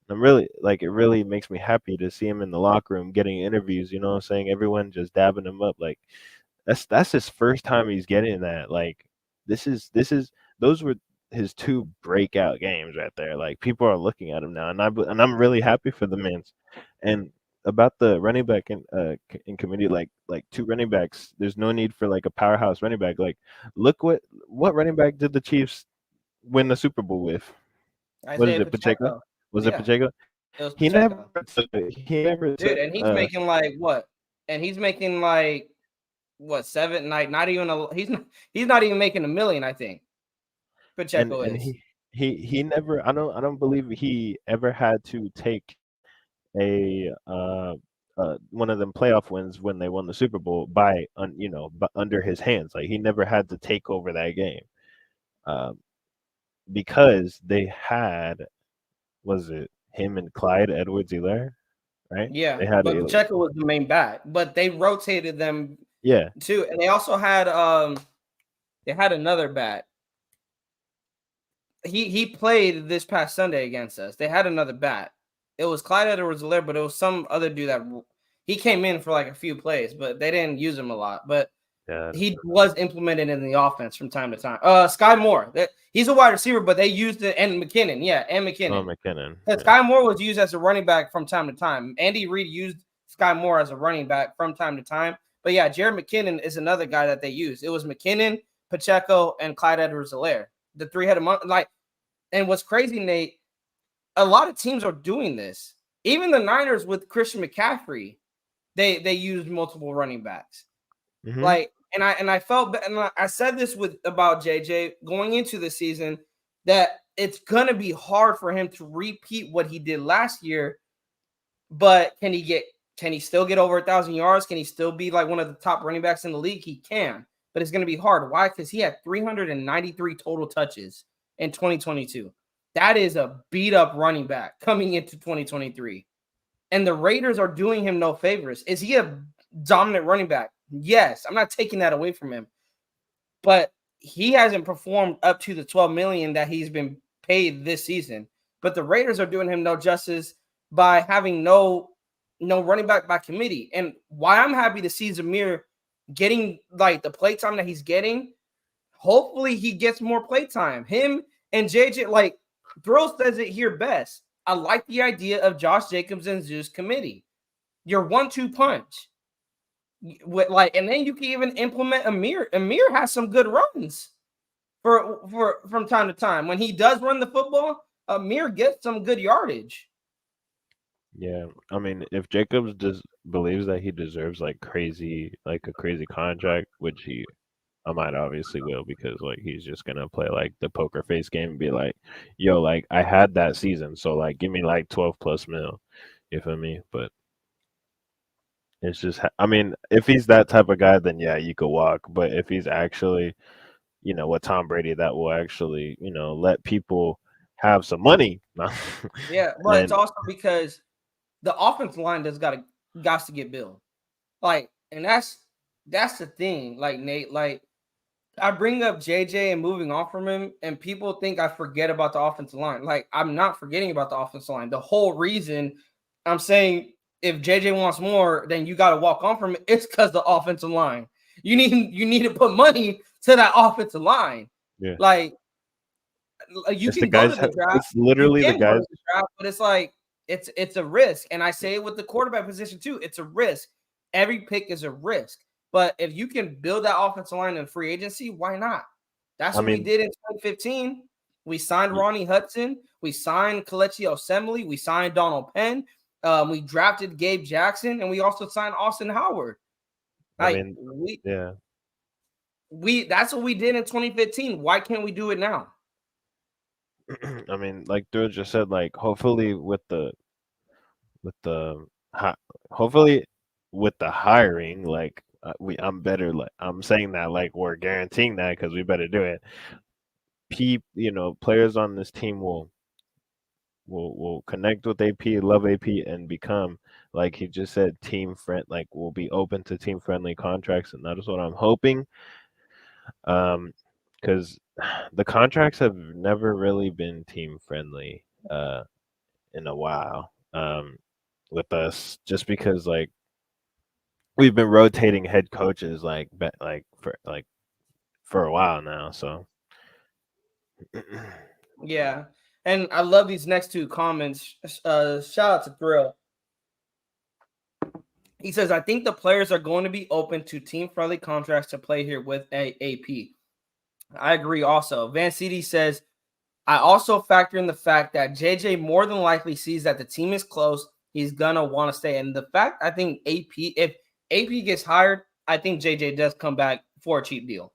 I'm really like it really makes me happy to see him in the locker room getting interviews, you know what I'm saying? Everyone just dabbing him up like that's his first time he's getting that. Like this is those were his two breakout games right there. Like people are looking at him now and I'm really happy for the man. And about the running back in committee, like two running backs. There's no need for like a powerhouse running back. Like, look what running back did the Chiefs win the Super Bowl with? What is Isaiah it, Pacheco? Pacheco. Was it Yeah, Pacheco? it was He Pacheco. never he never Dude, took and he's making like what? And he's making like what, seven, like not even a he's not even making 1 million, I think. Pacheco and is. he never I don't believe he ever had to take a one of them playoff wins when they won the Super Bowl but under his hands. Like he never had to take over that game. Um, because they had, was it him and Clyde Edwards-Helaire, right? Yeah, They had but a Pacheco was the main back. But they rotated them yeah, too. And they had another back. He played this past Sunday against us. They had another bat. It was Clyde Edwards-Helaire, but it was some other dude that he came in for like a few plays, but they didn't use him a lot. But yeah. he was implemented in the offense from time to time. Sky Moore, he's a wide receiver, but they used it, and McKinnon, yeah, and Oh, McKinnon. McKinnon. Yeah. Sky Moore was used as a running back from time to time. Andy Reid used Sky Moore as a running back from time to time. But yeah, Jared McKinnon is another guy that they used. It was McKinnon, Pacheco, and Clyde Edwards-Helaire. The three-headed monster. Like, and what's crazy, Nate, a lot of teams are doing this. Even the Niners with Christian McCaffrey, they used multiple running backs. Hmm. Like, and I felt, and I said this with about JJ going into the season, that it's gonna be hard for him to repeat what he did last year. But can he still get over 1,000 yards? Can he still be like one of the top running backs in the league? He can, but it's gonna be hard. Why? Because he had 393 total touches in 2022. That is a beat up running back coming into 2023. And the Raiders are doing him no favors. Is he a dominant running back? Yes. I'm not taking that away from him. But he hasn't performed up to the 12 million that he's been paid this season. But the Raiders are doing him no justice by having no running back by committee. And why I'm happy to see Zamir getting like the play time that he's getting, hopefully he gets more play time. Him and JJ, like Thrill says it here best. I like the idea of Josh Jacobs and Zeus committee. Your 1-2 punch. With like, and then you can even implement Amir. Amir has some good runs for from time to time. When he does run the football, Amir gets some good yardage. Yeah, I mean, if Jacobs believes that he deserves like a crazy contract, which I might obviously will because like he's just gonna play like the poker face game and be like, "Yo, like I had that season, so like give me like 12 plus mil." You feel me? But it's just, I mean, if he's that type of guy, then yeah, you could walk. But if he's actually, what Tom Brady that will actually, let people have some money, Yeah, but it's then also because the offensive line got to get built. Like, and that's the thing. Like Nate, like I bring up JJ and moving on from him, and people think I forget about the offensive line. Like, I'm not forgetting about the offensive line. The whole reason I'm saying if JJ wants more, then you got to walk on from it. It's because the offensive line. You need to put money to that offensive line. yeah, Like, you it's the can go to guys. the draft. It's You literally the can go guys. to the draft, but it's like it's a risk. And I say it with the quarterback position too. It's a risk. Every pick is a risk. But if you can build that offensive line in free agency, why not? That's I what we mean, did in 2015. We signed Ronnie Hudson. We signed Kelechi Osemele. We signed Donald Penn. We drafted Gabe Jackson, and we also signed Austin Howard. I Like mean, yeah. we that's what we did in 2015. Why can't we do it now? I mean, like Drew just said, like hopefully with the hi- hopefully with the hiring, like I'm better. Like I'm saying that, like we're guaranteeing that because we better do it. Players on this team will connect with AP, love AP, and become, like he just said, team friend. Like will be open to team friendly contracts, and that is what I'm hoping. Because the contracts have never really been team friendly. In a while. With us, just because like we've been rotating head coaches for a while now. So Yeah. And I love these next two comments. Shout out to Thrill. He says, I think the players are going to be open to team-friendly contracts to play here with AP. I agree also. Van City says, I also factor in the fact that JJ more than likely sees that the team is close. He's going to want to stay. And the fact, I think if AP gets hired, I think JJ does come back for a cheap deal.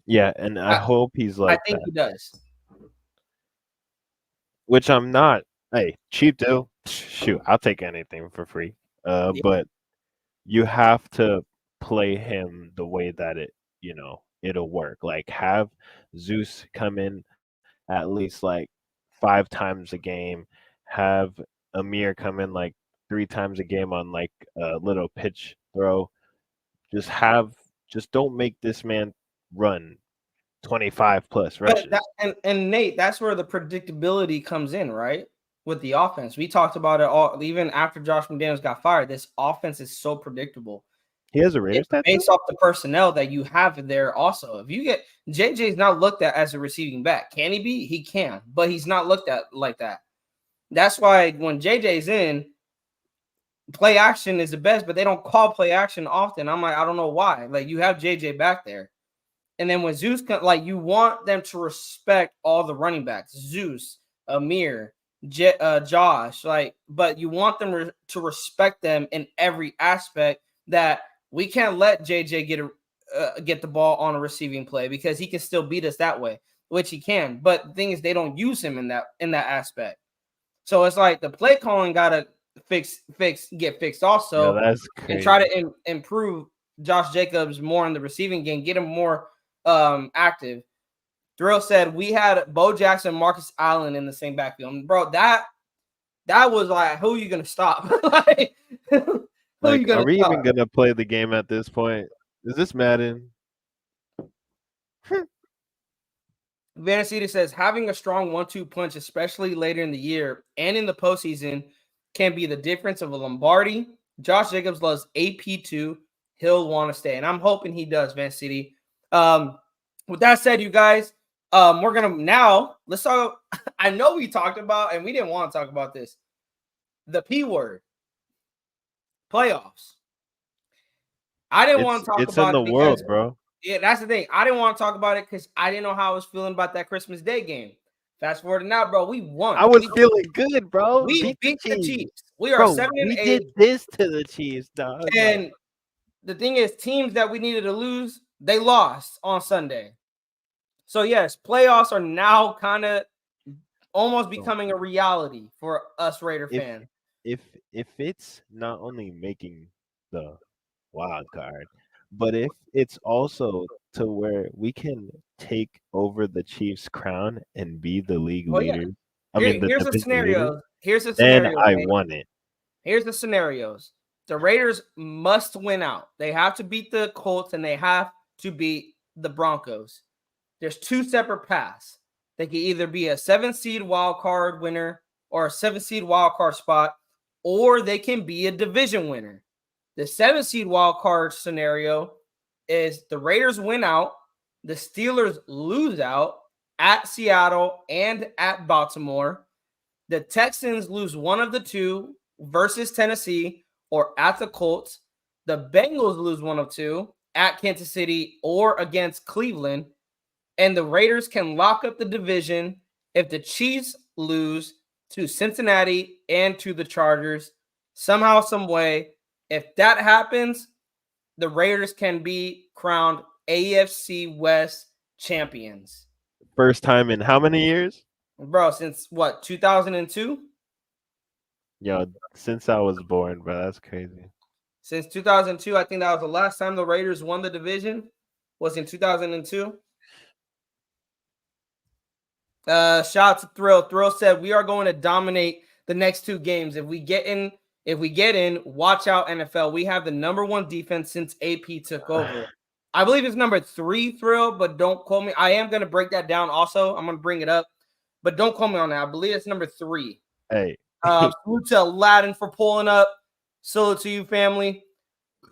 Yeah, and I hope he's like I think that. he does. Which I'm not. Hey, cheap deal. Shoot, I'll take anything for free. Yeah. But you have to play him the way that it'll work. Like have Zeus come in at least like 5 times a game. Have Amir come in like 3 times a game on like a little pitch throw. Just don't make this man run 25 plus rushes. And Nate, that's where the predictability comes in, right? With the offense. We talked about it all even after Josh McDaniels got fired. This offense is so predictable. He has a Raiders tattoo? Based off the personnel that you have there also. If you get JJ's not looked at as a receiving back. Can he be? He can, but he's not looked at like that. That's why when JJ's in, play action is the best, but they don't call play action often. I'm like, I don't know why. Like you have JJ back there. And then when Zeus like you want them to respect all the running backs, Zeus, Amir, Josh, but you want them to respect them in every aspect. That we can't let JJ get the ball on a receiving play because he can still beat us that way, which he can. But the thing is, they don't use him in that aspect. So it's like the play calling gotta get fixed also. Yeah, that's crazy. And try to improve Josh Jacobs more in the receiving game, get him more active. Thrill said we had Bo Jackson, Marcus Allen in the same backfield. And bro, that was like, who are you gonna stop? Like, are we even gonna play the game at this point? Is this Madden? Vanacita says having a strong 1-2 punch, especially later in the year and in the postseason, can be the difference of a Lombardi. Josh Jacobs loves AP2. He'll want to stay, and I'm hoping he does, Van City. With that said, you guys, we're gonna now let's talk. I know we talked about, and we didn't want to talk about this. The P word, playoffs. I didn't want to talk about it. It's in the world, bro. Yeah, that's the thing. I didn't want to talk about it because I didn't know how I was feeling about that Christmas Day game. Fast forward to now, bro. We won. I was feeling good, bro. We beat the Chiefs. We are 7-8. We did this to the Chiefs, dog. And the thing is, teams that we needed to lose, they lost on Sunday. So yes, playoffs are now kind of almost becoming a reality for us Raider fans. If it's not only making the wild card, but if it's also to where we can take over the Chiefs' crown and be the league leaders. Yeah. Here's a scenario. Then I won it. Here's the scenarios. The Raiders must win out. They have to beat the Colts and they have to beat the Broncos. There's 2 separate paths. They can either be a 7-seed wild card winner or a 7-seed wild card spot, or they can be a division winner. The 7-seed wild card scenario is the Raiders win out, the Steelers lose out at Seattle and at Baltimore. The Texans lose one of the 2 versus Tennessee or at the Colts. The Bengals lose one of 2 at Kansas City or against Cleveland. And the Raiders can lock up the division if the Chiefs lose to Cincinnati and to the Chargers. Somehow, some way, if that happens, the Raiders can be crowned AFC West champions. First time in how many years? Bro, since what, 2002? Yo, since I was born, bro, that's crazy. Since 2002, I think that was the last time the Raiders won the division, was in 2002. Shout out to Thrill. Thrill said we are going to dominate the next 2 games. If we get in, watch out, NFL. We have the number 1 defense since AP took over. I believe it's number 3, Thrill, but don't quote me. I am going to break that down also. I'm going to bring it up, but don't quote me on that. I believe it's number 3. Hey. Salute to Aladdin for pulling up. Salute to you, family.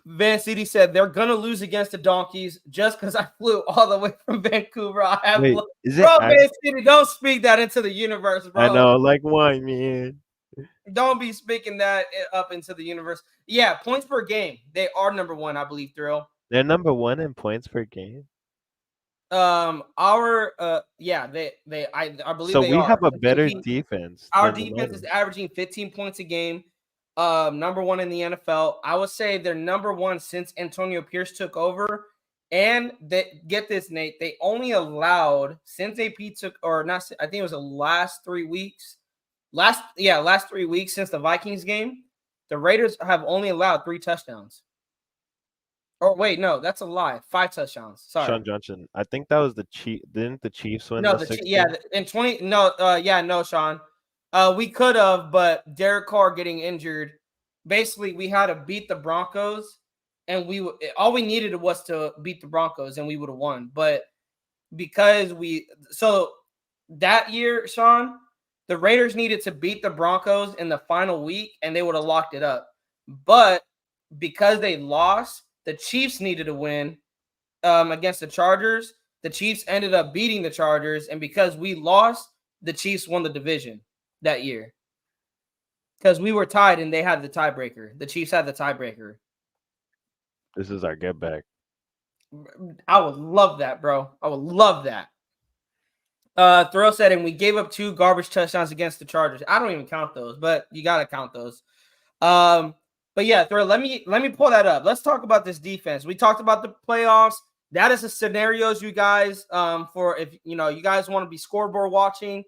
Van City said they're going to lose against the Donkeys just because I flew all the way from Vancouver. Van City, don't speak that into the universe, bro. I know, like why, man? Don't be speaking that up into the universe. Yeah, points per game. They are number one, I believe, Thrill. They're number one in points per game. Yeah, I believe So they we are. have a I think better defense our than the defense is Niners. averaging 15 points a game. Number one in the NFL. I would say they're number one since Antonio Pierce took over. And get this, Nate. They only allowed since AP took, or not. I think it was the last 3 weeks. Last 3 weeks since the Vikings game. The Raiders have only allowed 3 touchdowns. Or wait, no, that's a lie. 5 touchdowns. Sorry. Sean Johnson. I think that was the Chief. Didn't the Chiefs win No, the yeah, 16? in 20 no, no, Sean. We could have, but Derek Carr getting injured. Basically, we had to beat the Broncos, and all we needed was to beat the Broncos, and we would have won. But because that year, Sean, the Raiders needed to beat the Broncos in the final week, and they would have locked it up. But because they lost, the Chiefs needed to win against the Chargers. The Chiefs ended up beating the Chargers, and because we lost, the Chiefs won the division that year. Because we were tied and they had the tiebreaker. The Chiefs had the tiebreaker. This is our get back. I would love that, bro. I would love that. Throw said, and we gave up 2 garbage touchdowns against the Chargers. I don't even count those, but you gotta count those. But yeah, Throw, let me pull that up. Let's talk about this defense. We talked about the playoffs. That is the scenarios, you guys, for if you guys want to be scoreboard watching.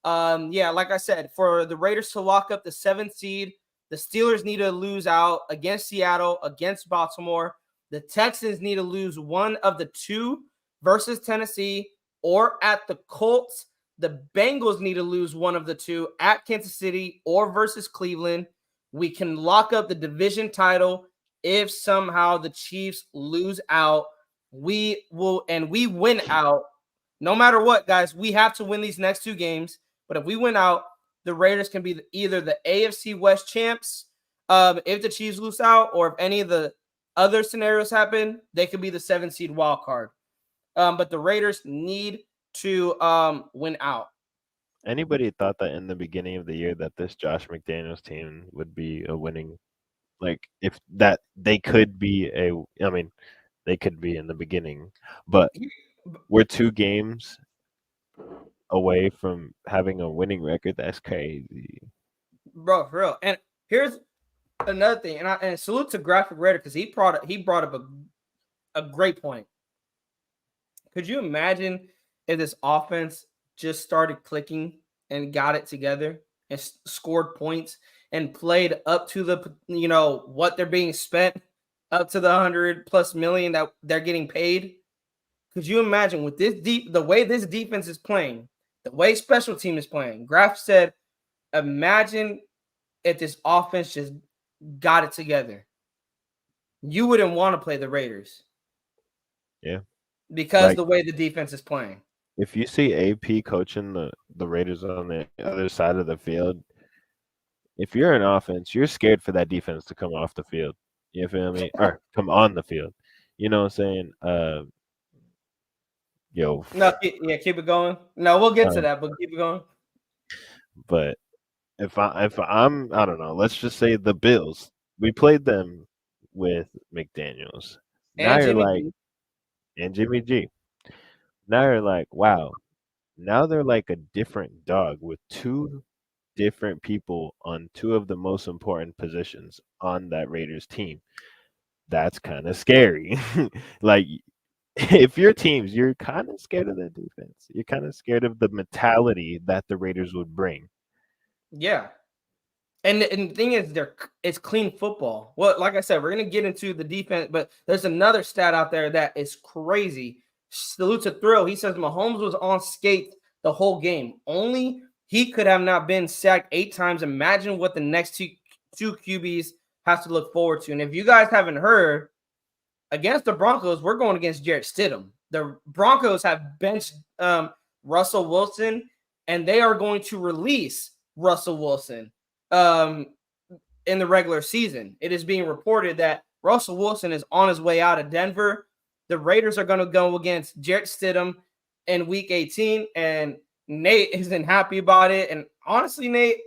Yeah, like I said, for the Raiders to lock up the 7th seed, the Steelers need to lose out against Seattle, against Baltimore. The Texans need to lose one of the 2 versus Tennessee or at the Colts. The Bengals need to lose one of the 2 at Kansas City or versus Cleveland. We can lock up the division title if somehow the Chiefs lose out. We win out. No matter what, guys, we have to win these next 2 games. But if we win out, the Raiders can be either the AFC West champs if the Chiefs lose out, or if any of the other scenarios happen, they could be the 7th seed wild card. But the Raiders need to win out. Anybody thought that in the beginning of the year that this Josh McDaniels team would be a winning, like if that they could be they could be in the beginning, but we're 2 games away from having a winning record. That's crazy, bro, for real. And here's another thing, and salute to Graphic Raider because he brought up a great point. Could you imagine if this offense just started clicking and got it together and scored points and played up to the what they're being spent, up to the $100+ million that they're getting paid? Could you imagine with the way this defense is playing, the way special team is playing? Graf said, imagine if this offense just got it together. You wouldn't want to play the Raiders. Yeah. Because the way the defense is playing. If you see AP coaching the Raiders on the other side of the field, if you're an offense, you're scared for that defense to come off the field. You feel me? Or come on the field. You know what I'm saying? No, keep it going. No, we'll get to that, but keep it going. But if I'm I don't know, let's just say the Bills. We played them with McDaniels. Now you're like, and Jimmy G. Now you're like, wow. Now they're like a different dog with 2 different people on 2 of the most important positions on that Raiders team. That's kind of scary. Like, if your teams, you're kind of scared of the defense. You're kind of scared of the mentality that the Raiders would bring. Yeah. And the thing is, it's clean football. Well, like I said, we're going to get into the defense, but there's another stat out there that is crazy. Salute to Thrill. He says Mahomes was on skates the whole game. Only he could have not been sacked 8 times. Imagine what the next two QBs have to look forward to. And if you guys haven't heard, against the Broncos, we're going against Jarrett Stidham. The Broncos have benched Russell Wilson, and they are going to release Russell Wilson in the regular season. It is being reported that Russell Wilson is on his way out of Denver. The Raiders are going to go against Jarrett Stidham in Week 18, and Nate isn't happy about it. And honestly, Nate,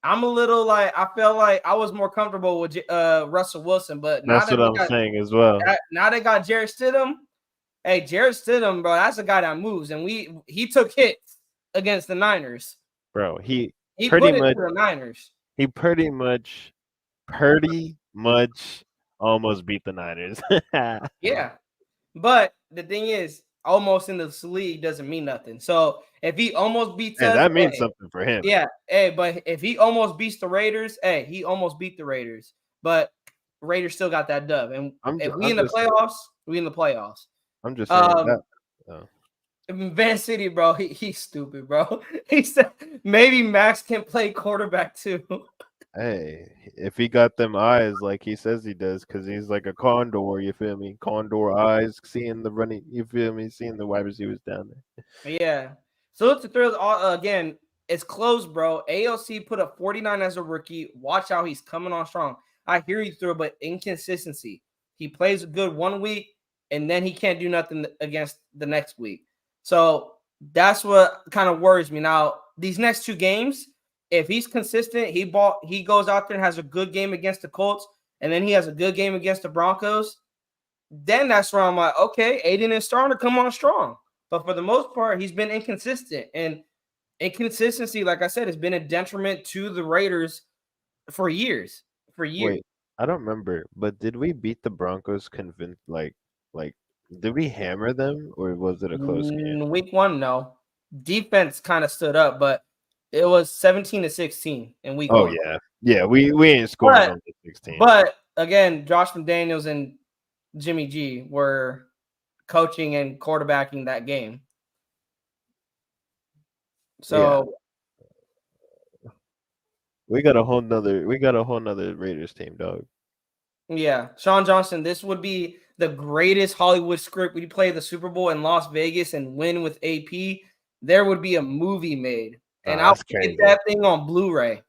I'm a little like I felt like I was more comfortable with Russell Wilson, but That's what I'm saying as well. now they got Jarrett Stidham. Hey, Jarrett Stidham, bro, that's a guy that moves, and he took hits against the Niners. Bro, He pretty put it to much the Niners. he pretty much almost beat the Niners. Yeah, but the thing is, almost in this league doesn't mean nothing. So if he almost beats us, that means something for him. Yeah, hey, but if he almost beats the Raiders, hey, he almost beat the Raiders, but Raiders still got that dub. And if we in the playoffs, we in the playoffs. I'm just saying that. Van City, bro, he's stupid, bro. He said maybe Max can play quarterback too. Hey, if he got them eyes like he says he does, because he's like a condor, you feel me? Condor eyes, seeing the running, you feel me? Seeing the wide receivers down there. Yeah. So let's throw again. It's close, bro. AOC put up 49 as a rookie. Watch how he's coming on strong. I hear you throw, but inconsistency. He plays good 1 week, and then he can't do nothing against the next week. So that's what kind of worries me. Now, these next 2 games, if he's consistent, he goes out there and has a good game against the Colts, and then he has a good game against the Broncos. Then that's where I'm like, okay, Aiden is starting to come on strong. But for the most part, he's been inconsistent. And inconsistency, like I said, has been a detriment to the Raiders for years. Wait, I don't remember, but did we beat the Broncos like did we hammer them or was it a close game? Week 1, no. Defense kind of stood up, but it was 17-16 in week 1. Oh yeah. Yeah, we ain't scoring on the 16. But again, Josh McDaniels and Jimmy G were coaching and quarterbacking that game. So we got a whole nother Raiders team, dog. Yeah, Sean Johnson, this would be the greatest Hollywood script. We play the Super Bowl in Las Vegas and win with AP. There would be a movie made, and I'll get that thing on Blu-ray.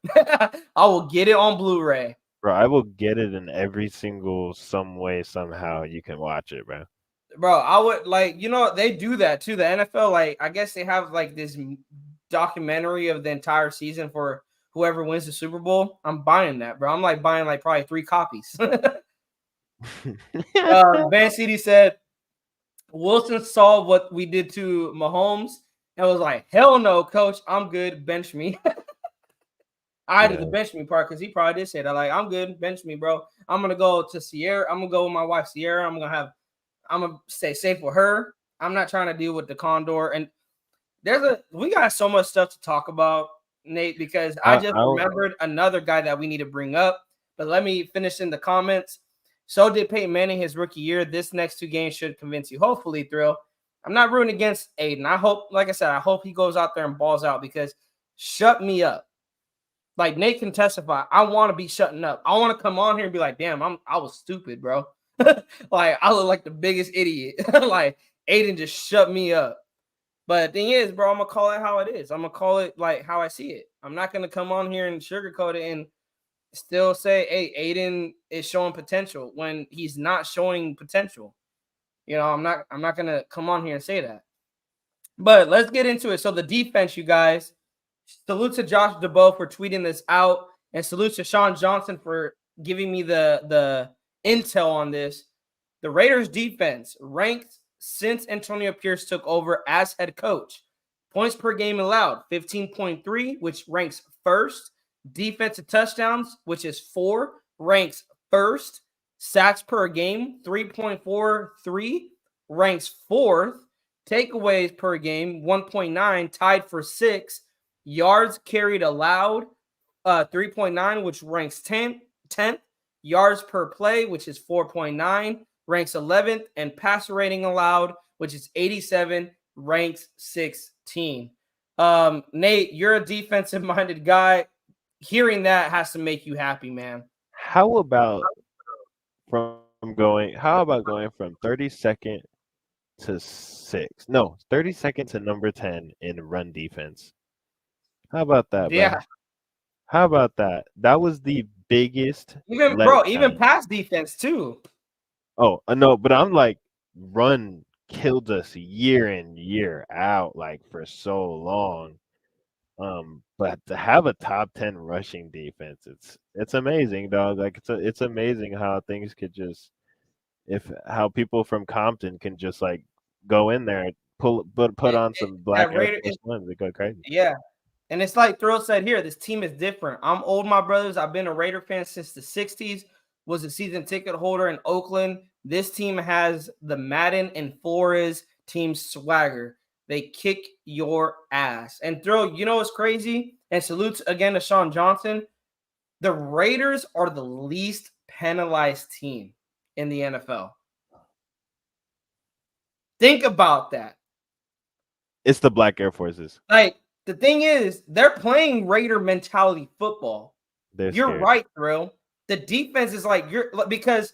I will get it on Blu-ray. Bro, I will get it in every single some way, somehow you can watch it, bro. Bro, I would they do that too. The NFL, I guess they have this documentary of the entire season for whoever wins the Super Bowl. I'm buying that, bro. I'm buying probably 3 copies. Van City said Wilson saw what we did to Mahomes and was like, hell no, coach, I'm good. Bench me. I did the bench me part because he probably did say that. I'm good. Bench me, bro. I'm gonna go to Sierra. I'm gonna go with my wife Sierra. I'm gonna stay safe with her. I'm not trying to deal with the Condor. And we got so much stuff to talk about, Nate, because I just remembered another guy that we need to bring up. But let me finish in the comments. So did Peyton Manning his rookie year. This next 2 games should convince you. Hopefully, Thrill. I'm not rooting against Aiden. I hope, like I said, I hope he goes out there and balls out because shut me up. Nate can testify. I want to be shutting up. I want to come on here and be like, damn, I was stupid, bro. I look like the biggest idiot. Aiden just shut me up. But the thing is, bro, I'm going to call it how it is. I'm going to call it how I see it. I'm not going to come on here and sugarcoat it and still say, hey, Aiden is showing potential when he's not showing potential. I'm not going to come on here and say that. But let's get into it. So the defense, you guys, salute to Josh DeBow for tweeting this out, and salute to Sean Johnson for giving me the intel on this. The Raiders defense ranked since Antonio Pierce took over as head coach. Points per game allowed, 15.3, which ranks first. Defensive touchdowns, which is 4, ranks first. Sacks per game, 3.43, ranks 4th. Takeaways per game, 1.9, tied for 6th. Yards carried allowed, 3.9, which ranks 10th. Yards per play, which is 4.9, ranks 11th. And passer rating allowed, which is 87, ranks 16. Nate, you're a defensive-minded guy. Hearing that has to make you happy, man. How about going from 32nd to 6th? No, 32nd to number 10 in run defense. How about that, bro? Yeah. How about that? That was the biggest. Even pass defense too. Oh, no, but I'm like, run killed us year in, year out, for so long. But to have a top 10 rushing defense, it's amazing, dog. Like it's amazing how things could just if how people from Compton can just like go in there, put on some black That Air Raider, Force Ones, they go crazy. yeah. And it's like Thrill said here, this team is different. I'm old, my brothers. I've been a Raider fan since the 60s, was a season ticket holder in Oakland. This team has the Madden and Flores team swagger. They kick your ass. And Thrill, you know what's crazy? And salutes again to Sean Johnson. The Raiders are the least penalized team in the NFL. Think about that. It's the black Air Forces. Like, the thing is, they're playing Raider mentality football. They're You're scared. right, Thrill. The defense is like because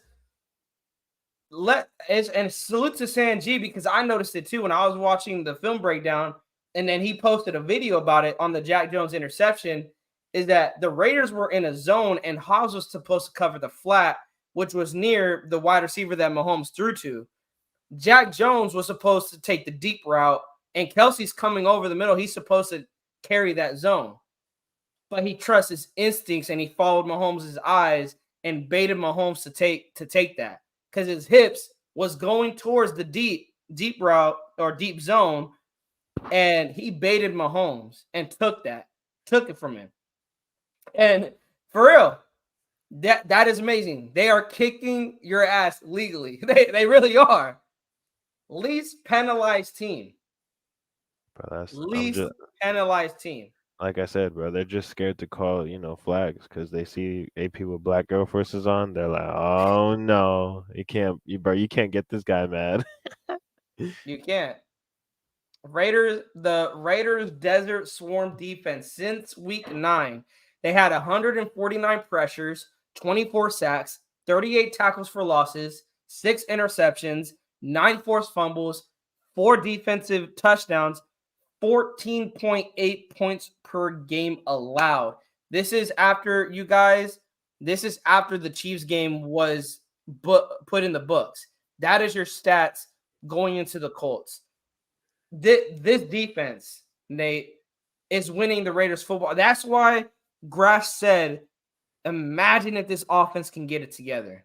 and salute to San G because I noticed it too when I was watching the film breakdown, and then he posted a video about it on the Jack Jones interception. Is that the Raiders were in a zone and Hobbs was supposed to cover the flat, which was near the wide receiver that Mahomes threw to. Jack Jones was supposed to take the deep route, and Kelsey's coming over the middle. He's supposed to carry that zone. But he trusts his instincts and he followed Mahomes' eyes and baited Mahomes to take that. Because his hips was going towards the deep route or deep zone, and he baited Mahomes and took it from him. And for real, that is amazing. They are kicking your ass legally. They really are. Least penalized team. Bro, Least penalized team. like I said, bro, they're just scared to call, flags because they see AP with black Air Forces on. They're like, oh no, you can't get this guy mad. You can't. The Raiders Desert Swarm defense since week 9, they had 149 pressures, 24 sacks, 38 tackles for losses, 6 interceptions, 9 forced fumbles, 4 defensive touchdowns, 14.8 points per game allowed. This is after the Chiefs game was put in the books. That is your stats going into the Colts. This defense, Nate, is winning the Raiders football. That's why Grass said, imagine if this offense can get it together.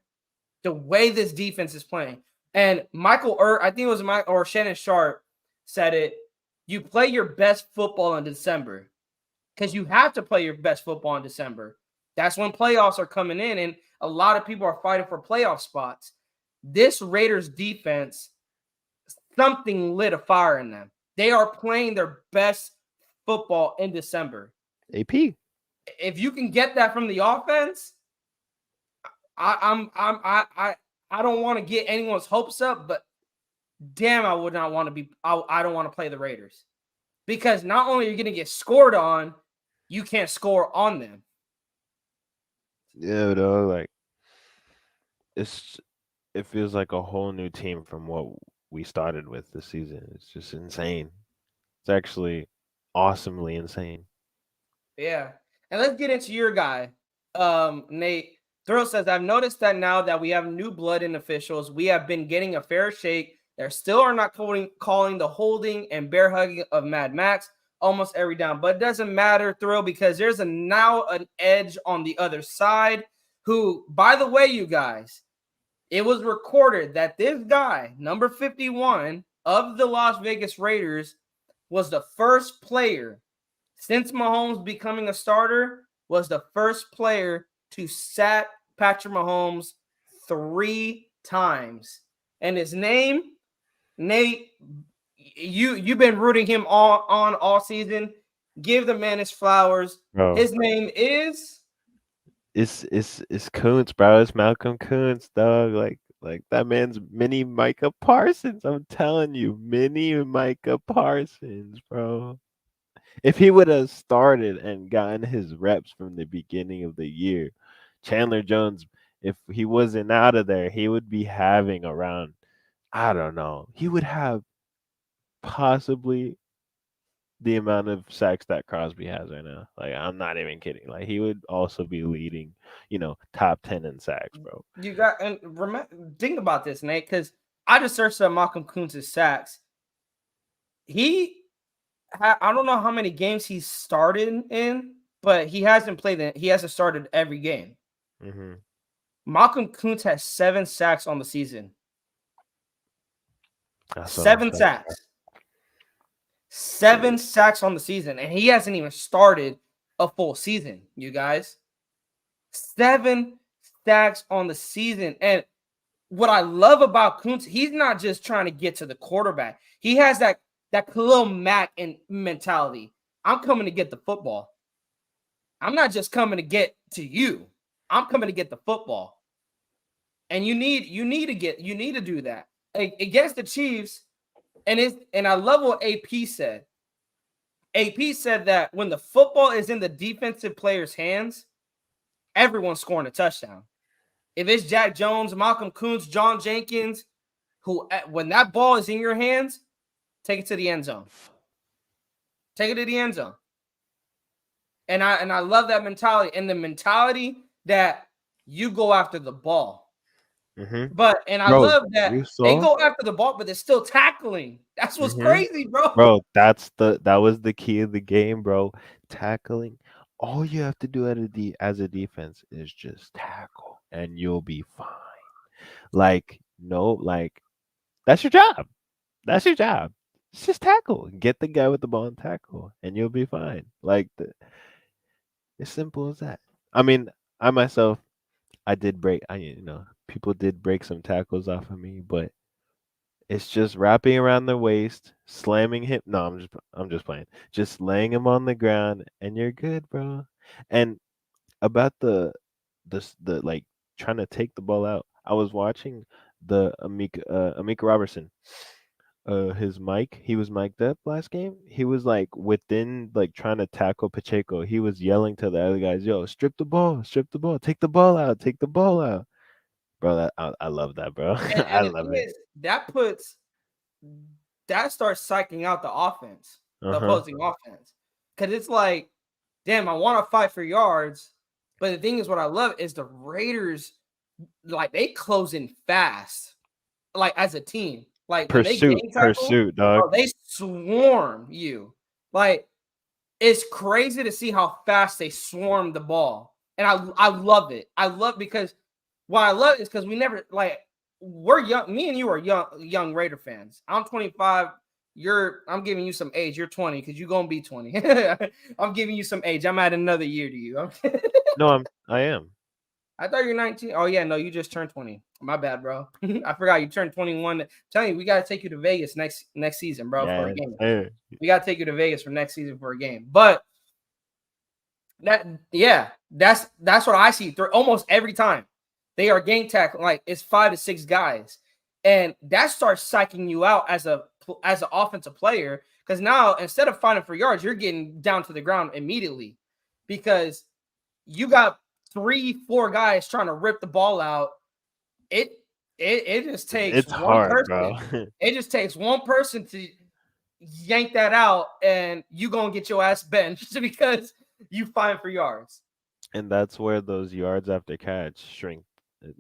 The way this defense is playing. And I think it was Mike or Shannon Sharp said it. You play your best football in December because you have to play your best football in December. That's when playoffs are coming in, and a lot of people are fighting for playoff spots. This Raiders defense, something lit a fire in them. They are playing their best football in December. AP. If you can get that from the offense, I don't want to get anyone's hopes up, but damn, I would not want to be. I don't want to play the Raiders because not only are you going to get scored on, you can't score on them. Yeah, dog. Like it feels like a whole new team from what we started with this season. It's just insane. It's actually awesomely insane. Yeah. And let's get into your guy, Nate. Thrill says, I've noticed that now that we have new blood in officials, we have been getting a fair shake. There still are not calling the holding and bear hugging of Mad Max almost every down. But it doesn't matter, Thrill, because there's now an edge on the other side who, by the way, you guys, it was recorded that this guy, number 51 of the Las Vegas Raiders, was the first player since Mahomes becoming a starter, was the first player to sack Patrick Mahomes 3 times. And his name, Nate, you've been rooting him on all season. Give the man his flowers. Bro. His name is It's Koontz, bro. It's Malcolm Koontz, dog. Like that man's mini Micah Parsons. I'm telling you, mini Micah Parsons, bro. If he would have started and gotten his reps from the beginning of the year, Chandler Jones, if he wasn't out of there, he would be having around, I don't know, he would have possibly the amount of sacks that Crosby has right now. Like, I'm not even kidding. Like, he would also be leading, top 10 in sacks, bro. You got and remember, think about this, Nate, because I just searched up Malcolm Kuntz's sacks. He I don't know how many games he's started in, but he hasn't played it. He hasn't started every game. Mm-hmm. Malcolm Kuntz has 7 sacks on the season. That's what I'm 7 saying. sacks. 7 sacks on the season, and he hasn't even started a full season, you guys. 7 sacks on the season. And what I love about Kuntz, he's not just trying to get to the quarterback. He has that Khalil Mack mentality. I'm coming to get the football. I'm not just coming to get to you. I'm coming to get the football. And you need to do that against the Chiefs. And I love what AP said. AP said that when the football is in the defensive player's hands, everyone's scoring a touchdown. If it's Jack Jones, Malcolm Kuntz, John Jenkins, when that ball is in your hands, take it to the end zone. Take it to the end zone. And I love that mentality, and the mentality that you go after the ball. Mm-hmm. But and I Bro, love that you they saw? go after the ball, but they're still tackling. That's what's Mm-hmm. crazy, bro. Bro, that was the key of the game, bro. Tackling. All you have to do as a defense is just tackle, and you'll be fine. Like, no, like that's your job. That's your job. It's just tackle. Get the guy with the ball and tackle, and you'll be fine. Like, as simple as that. I mean, I myself, I did break. People did break some tackles off of me, but it's just wrapping around the waist, slamming him. No, I'm just playing. Just laying him on the ground, and you're good, bro. And about the like trying to take the ball out. I was watching the Amika Robertson. His mic, he was mic'd up last game. He was like within like trying to tackle Pacheco. He was yelling to the other guys, "Yo, strip the ball, take the ball out, take the ball out." Bro, I love that, bro. I And the love thing it. is, that starts psyching out the offense, the Uh-huh. opposing offense. Because it's like, damn, I want to fight for yards. But the thing is, what I love is the Raiders, like, they close in fast, like, as a team. Like, when they gang tackle, Pursuit, dog. bro, they swarm you. Like, it's crazy to see how fast they swarm the ball. And I love it. I love because what I love is because we never we're young. Me and you are young Raider fans. I'm 25. I'm giving you some age. You're 20 because you're gonna be 20. I'm giving you some age. I'm adding another year to you. No, I am. I thought you're 19. Oh yeah, no, you just turned 20. My bad, bro. I forgot you turned 21. Telling you, we gotta take you to Vegas next season, bro, for a Yeah. game. Hey. We gotta take you to Vegas for next season for a game. But that's what I see through almost every time. They are gang tackling, like it's 5 to 6 guys. And that starts psyching you out as an offensive player. Because now instead of fighting for yards, you're getting down to the ground immediately because you got 3-4 guys trying to rip the ball out. It just takes It's one hard, person. bro. It just takes one person to yank that out, and you gonna get your ass benched because you fighting for yards. And that's where those yards after catch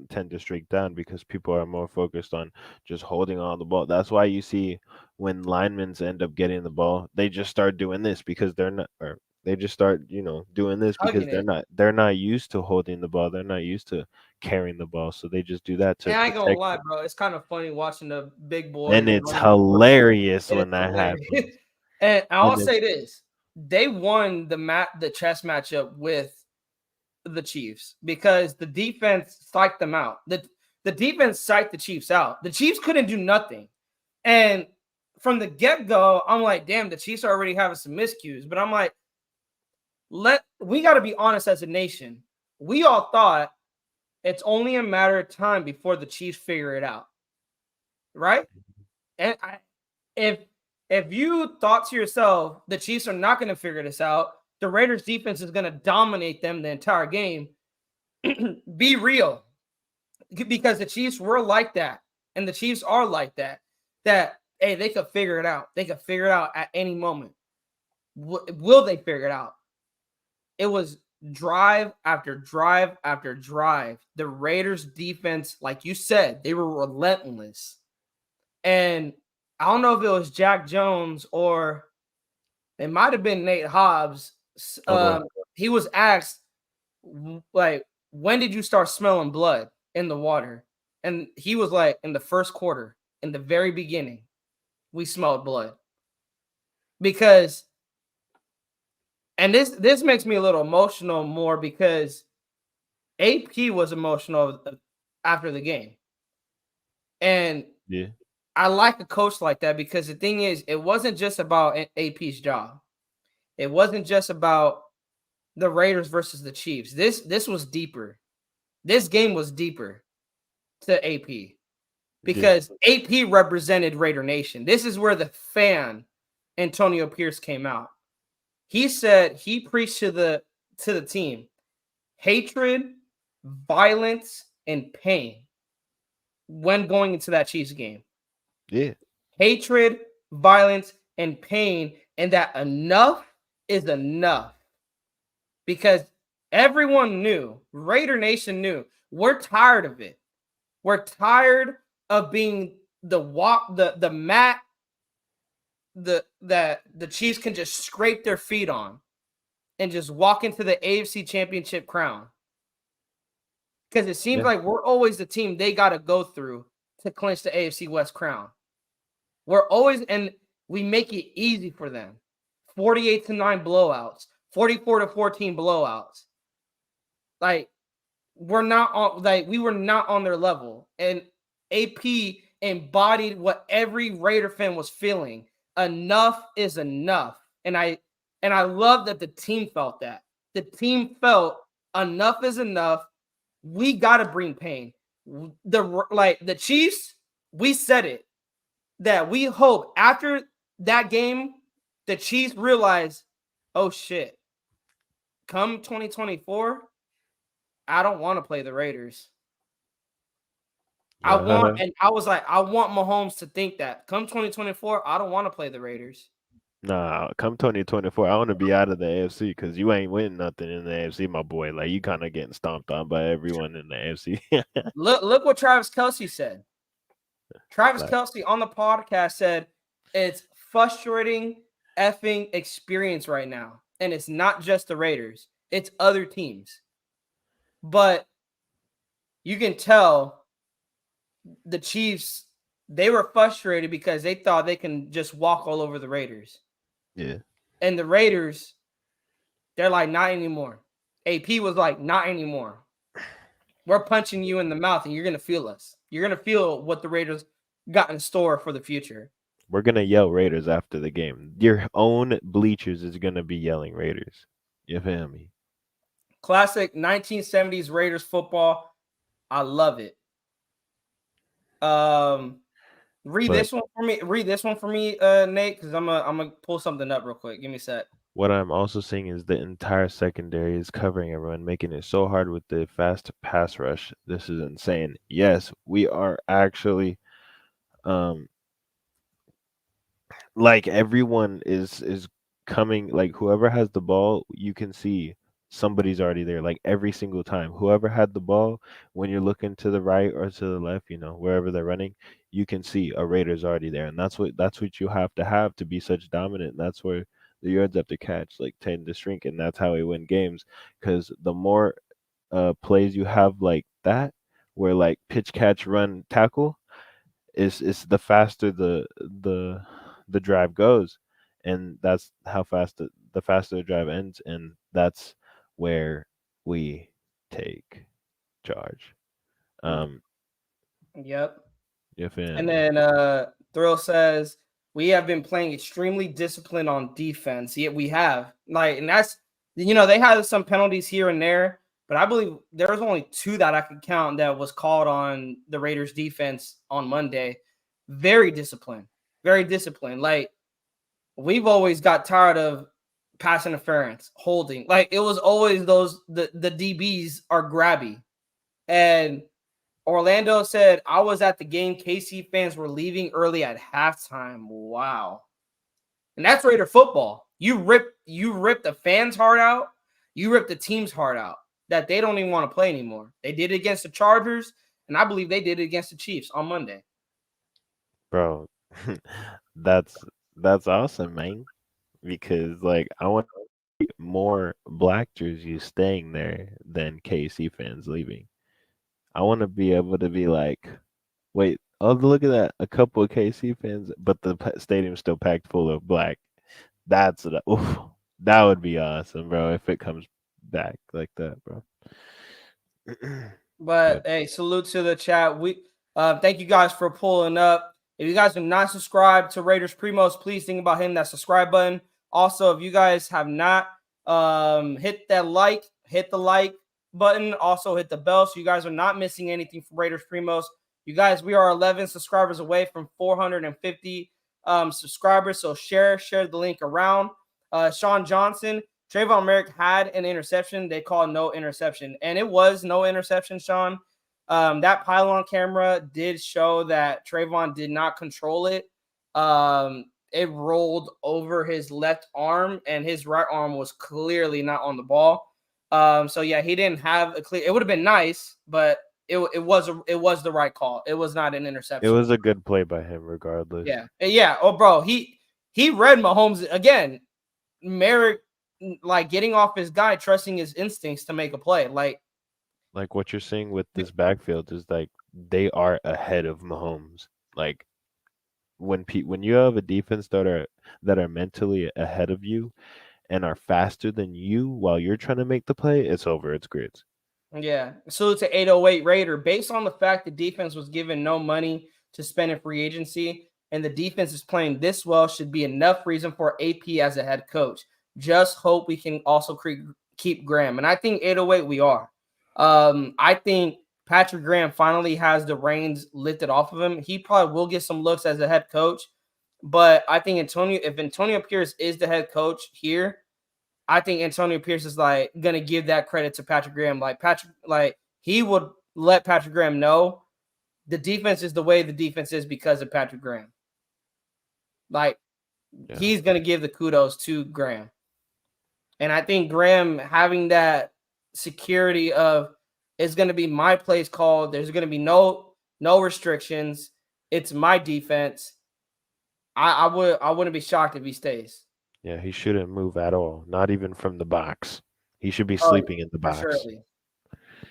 tend to shrink down because people are more focused on just holding on the ball. That's why you see when linemen end up getting the ball, they just start doing this because they're not, or they just start, doing this because Hugging it. they're not used to holding the ball. They're not used to carrying the ball. So they just do that to And I ain't gonna protect lie, it. bro. It's kind of funny watching the big boys And and it's running the 40. hilarious It is when that hilarious. happens. And I'll And say this: they won the chess matchup with the Chiefs because the defense psyched them out. The defense psyched the Chiefs out. The Chiefs couldn't do nothing. And from the get-go, I'm like, damn, the Chiefs are already having some miscues. But I'm like, we got to be honest as a nation. We all thought it's only a matter of time before the Chiefs figure it out. Right? And if you thought to yourself, the Chiefs are not going to figure this out, the Raiders defense is going to dominate them the entire game. Be real, because the Chiefs were like that, and the Chiefs are like that. That hey, they could figure it out. They could figure it out at any moment. Will they figure it out? It was drive after drive after drive. The Raiders defense, like you said, they were relentless. And I don't know if it was Jack Jones or It might have been Nate Hobbs. Oh, go ahead. He was asked, like, when did you start smelling blood in the water? And he was like, in the first quarter, in the very beginning, we smelled blood. Because, and this makes me a little emotional more because AP was emotional after the game. And Yeah, I like a coach like that because the thing is, it wasn't just about AP's job. It wasn't just about the Raiders versus the Chiefs. This was deeper. This game was deeper to AP yeah, because AP represented Raider Nation. This is where the fan Antonio Pierce came out. He said he preached to the team hatred, violence, and pain when going into that Chiefs game. yeah, Hatred, violence, and pain, and that enough is enough. Because everyone knew, Raider Nation knew, we're tired of it. We're tired of being the mat that the Chiefs can just scrape their feet on and just walk into the AFC Championship crown. Because it seems yeah. like we're always the team they got to go through to clinch the AFC West crown. We're always, and we make it easy for them. 48-9 blowouts, 44-14 blowouts. Like, we're not on, like, we were not on their level. And AP embodied what every Raider fan was feeling. Enough is enough. And I love that the team felt that. The team felt enough is enough. We gotta bring pain. The Chiefs, we said it that we hope after that game, the Chiefs realize, oh shit, come 2024, I don't want to play the Raiders. Uh, I was like, I want Mahomes to think that come 2024, I don't want to play the Raiders. nah, come 2024, I want to be out of the AFC because you ain't winning nothing in the AFC, my boy. Like you kind of getting stomped on by everyone in the AFC. Look what Travis Kelce said. Travis Like, Kelce on the podcast said it's frustrating effing experience right now. And it's not just the Raiders, it's other teams. But you can tell the Chiefs, they were frustrated because they thought they can just walk all over the Raiders. yeah, And the Raiders, they're like, not anymore. AP was like, not anymore. We're punching you in the mouth and you're going to feel us. You're going to feel what the Raiders got in store for the future. we're gonna yell Raiders after the game. Your own bleachers is gonna be yelling Raiders. You feel me? Classic 1970s Raiders football. I love it. Read But this one for me. Read this one for me, Nate, because I'm gonna pull something up real quick. Give me a sec. what I'm also seeing is the entire secondary is covering everyone, making it so hard with the fast pass rush. This is insane. Yes, we are actually um like everyone is coming, like whoever has the ball, you can see somebody's already there like every single time. Whoever had the ball, when you're looking to the right or to the left, wherever they're running, you can see a Raider's already there. And that's what you have to be such dominant. That's where the yards after catch like tend to shrink, and that's how we win games. Because the more plays you have like that, where like pitch catch run tackle, is the faster the drive goes, and that's how fast the faster the drive ends, and that's where we take charge. Um, Yep. you feel And me? then Thrill says we have been playing extremely disciplined on defense. Yet we have and that's they had some penalties here and there, but I believe there was only two that I could count that was called on the Raiders defense on Monday. Very disciplined, very disciplined. Like we've always got tired of pass interference, holding. Like it was always the DBs are grabby. And Orlando said, I was at the game. KC fans were leaving early at halftime. Wow. And that's Raider football. You rip the fans' heart out. You rip the team's heart out that they don't even want to play anymore. They did it against the Chargers, and I believe they did it against the Chiefs on Monday. Bro. that's that's awesome, man. because like I want more black jerseys staying there than KC fans leaving. I want to be able to be like, wait, oh look at that, a couple of KC fans, but the stadium's still packed full of black. That's oof, that would be awesome, bro. If it comes back like that, bro. But But hey, salute to the chat. We thank you guys for pulling up. If you guys are not subscribed to Raiders Primos, please think about hitting that subscribe button. Also, if you guys have not hit the like button. Also hit the bell so you guys are not missing anything from Raiders Primos. You guys, we are 11 subscribers away from 450 subscribers. So share the link around. Sean Johnson, Trayvon Merrick had an interception. They called no interception, and it was no interception, Sean. That pylon camera did show that Trayvon did not control it. It rolled over his left arm, and his right arm was clearly not on the ball. So yeah, he didn't have a clear. It would have been nice, but it was the right call. It was not an it interception. was a good play by him, regardless. Yeah. Oh, bro, he read Mahomes again. Merrick, like getting off his guy, trusting his instincts to make a play. Like what you're seeing with this backfield is like they are ahead of Mahomes. Like when you have a defense that are mentally ahead of you and are faster than you while you're trying to make the play, it's over. It's grits. Yeah. Salute to 808 Raider. Based on the fact the defense was given no money to spend in free agency and the defense is playing this well, should be enough reason for AP as a head coach. Just hope we can also keep Graham. And I think 808 we are. I think Patrick Graham finally has the reins lifted off of him. He probably will get some looks as a head coach. But I think if Antonio Pierce is the head coach here, I think Antonio Pierce is like gonna give that credit to Patrick Graham. Like he would let Patrick Graham know the defense is the way the defense is because of Patrick Graham. Like he's gonna give the kudos to Graham. And I think Graham having that security of it's gonna be my plays called, there's gonna be no restrictions. It's my defense. I wouldn't be shocked if he stays. Yeah, he shouldn't move at all, not even from the box. He should be sleeping in the For box. surely.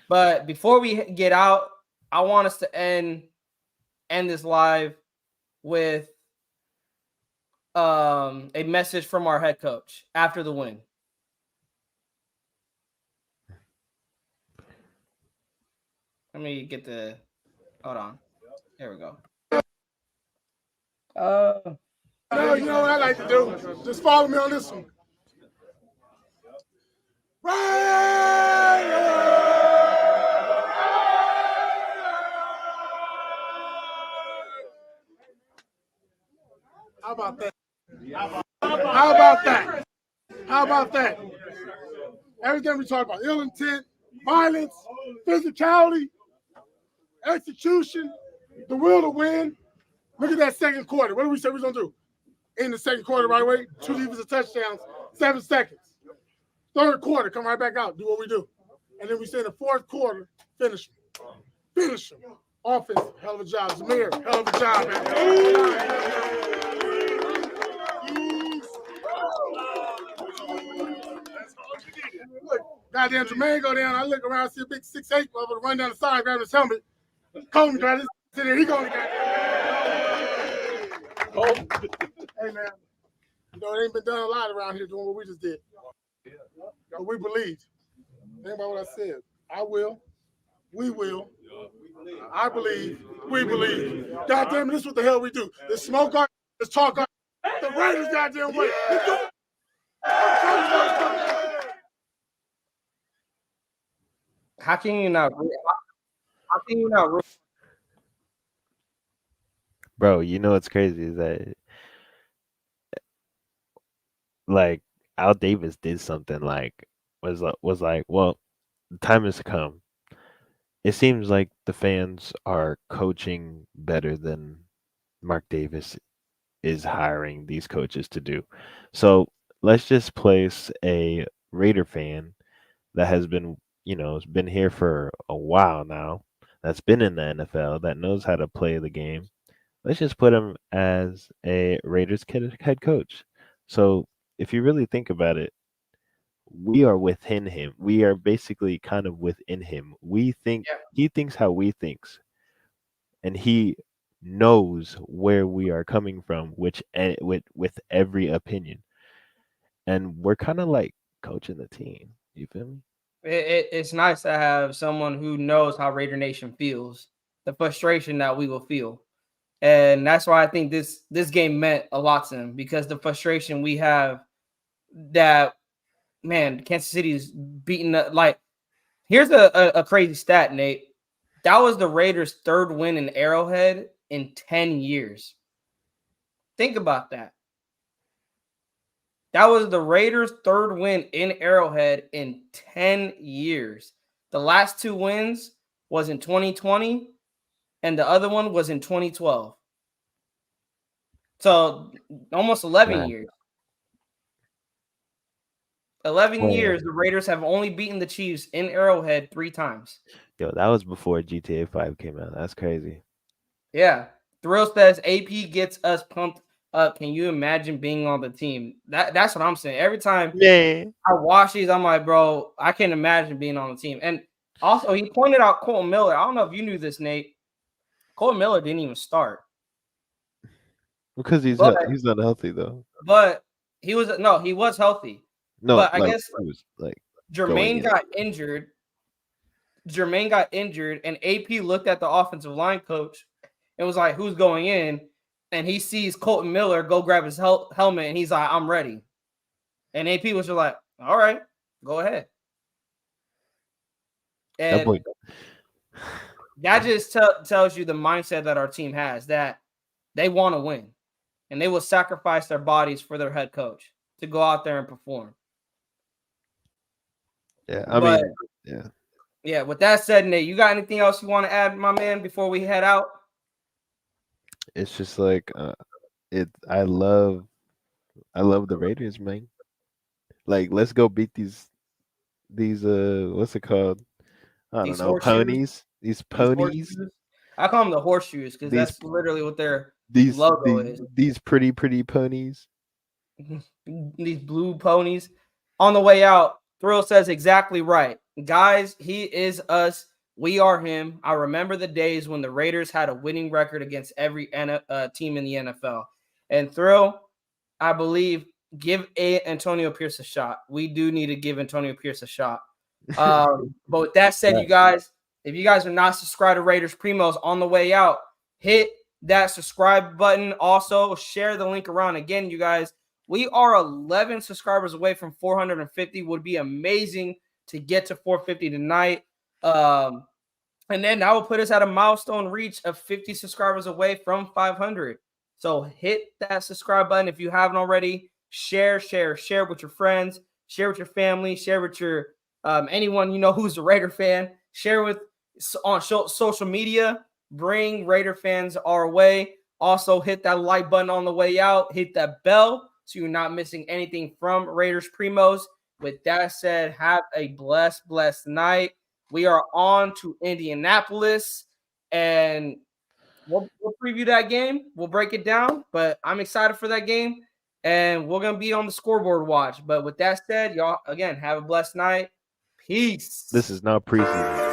But before we get out, I want us to end this live with a message from our head coach after the win. Let me get hold on. There we go. You know what I like to do? Just follow me on this one. How about that? How about that? How about that? Everything we talk about, ill intent, violence, physicality, execution, the will to win. Look at that second quarter. What do we say we're going to do? In the second quarter, right away, 2 defensive touchdowns, 7 seconds. Third quarter, come right back out, do what we do. And then we say in the fourth quarter, finish them. Finish them. Offense, hell of a job. Zamir, hell of a job, man. Look, goddamn Jermaine go down. I look around, see a big 6'8" motherfucker run down the side, grab his helmet. Colton got his in there. He going to get Hey, man. You know, it ain't been done a lot around here doing what we just did. But we believe. Think about what I said. I will. We will. I believe. We believe. Goddamn it, this is what the hell we do. Let's smoke our, let's talk our, the Raiders goddamn way. Let's do it. How can you not? How can you not? Bro, you know what's crazy is that like Al Davis did something like was like, well, the time has come. It seems like the fans are coaching better than Mark Davis is hiring these coaches to do. So let's just place a Raider fan that has been, has been here for a while now, that's been in the NFL, that knows how to play the game. Let's just put him as a Raiders head coach. So if you really think about it, we are within him. We are basically kind of within him. We think he thinks how we thinks, and he knows where we are coming from, which with every opinion, and we're kind of like coaching the team. You feel me? It's nice to have someone who knows how Raider Nation feels, the frustration that we will feel. And that's why I think this game meant a lot to him, because the frustration we have that, man, Kansas City's beating up. Like, here's a crazy stat, Nate. That was the Raiders' third win in Arrowhead in 10 years. Think about that. That was the Raiders' third win in Arrowhead in 10 years. The last two wins was in 2020, and the other one was in 2012. So almost 11 Man. years. 11 Oh, years, the Raiders have only beaten the Chiefs in Arrowhead 3 times. Yo, that was before GTA 5 came out. That's crazy. Yeah. Thrill says AP gets us pumped up. Can you imagine being on the team? That's what I'm saying. Every time I watch these, I'm like, bro, I can't imagine being on the team. And also, he pointed out Colton Miller. I don't know if you knew this, Nate. Colton Miller didn't even start. Because he's unhealthy though. But he was healthy. No, but I like, guess he was like Jermaine got injured. Jermaine got injured, and AP looked at the offensive line coach and was like, "Who's going in?" And he sees Colton Miller go grab his helmet, and he's like, "I'm ready." And AP was just like, "All right, go ahead." And that boy. that just tells you the mindset that our team has, that they want to win, and they will sacrifice their bodies for their head coach to go out there and perform. Yeah, I mean, yeah. Yeah, with that said, Nate, you got anything else you want to add, my man, before we head out? It's just like I love the Raiders, man. Like, let's go beat these what's it called? I don't know, ponies. These ponies. I call them the horseshoes because that's literally what their logo is. These pretty ponies. These blue ponies. On the way out, Thrill says exactly right. Guys, he is us. We are him. I remember the days when the Raiders had a winning record against every team in the NFL. And Thrill, I believe, give Antonio Pierce a shot. We do need to give Antonio Pierce a shot. But with that said, you guys, if you guys are not subscribed to Raiders Primos, on the way out, hit that subscribe button. Also, share the link around. Again, you guys, we are 11 subscribers away from 450. Would be amazing to get to 450 tonight. And then that will put us at a milestone reach of 50 subscribers away from 500. So hit that subscribe button if you haven't already. Share with your friends, share with your family, share with your anyone you know who's a Raider fan. Share with on social media. Bring Raider fans our way. Also, hit that like button on the way out. Hit that bell so you're not missing anything from Raiders Primos. With that said, have a blessed night. We are on to Indianapolis, and we'll preview that game. We'll break it down, but I'm excited for that game, and we're going to be on the scoreboard watch. But with that said, y'all, again, have a blessed night. Peace. This is not preseason.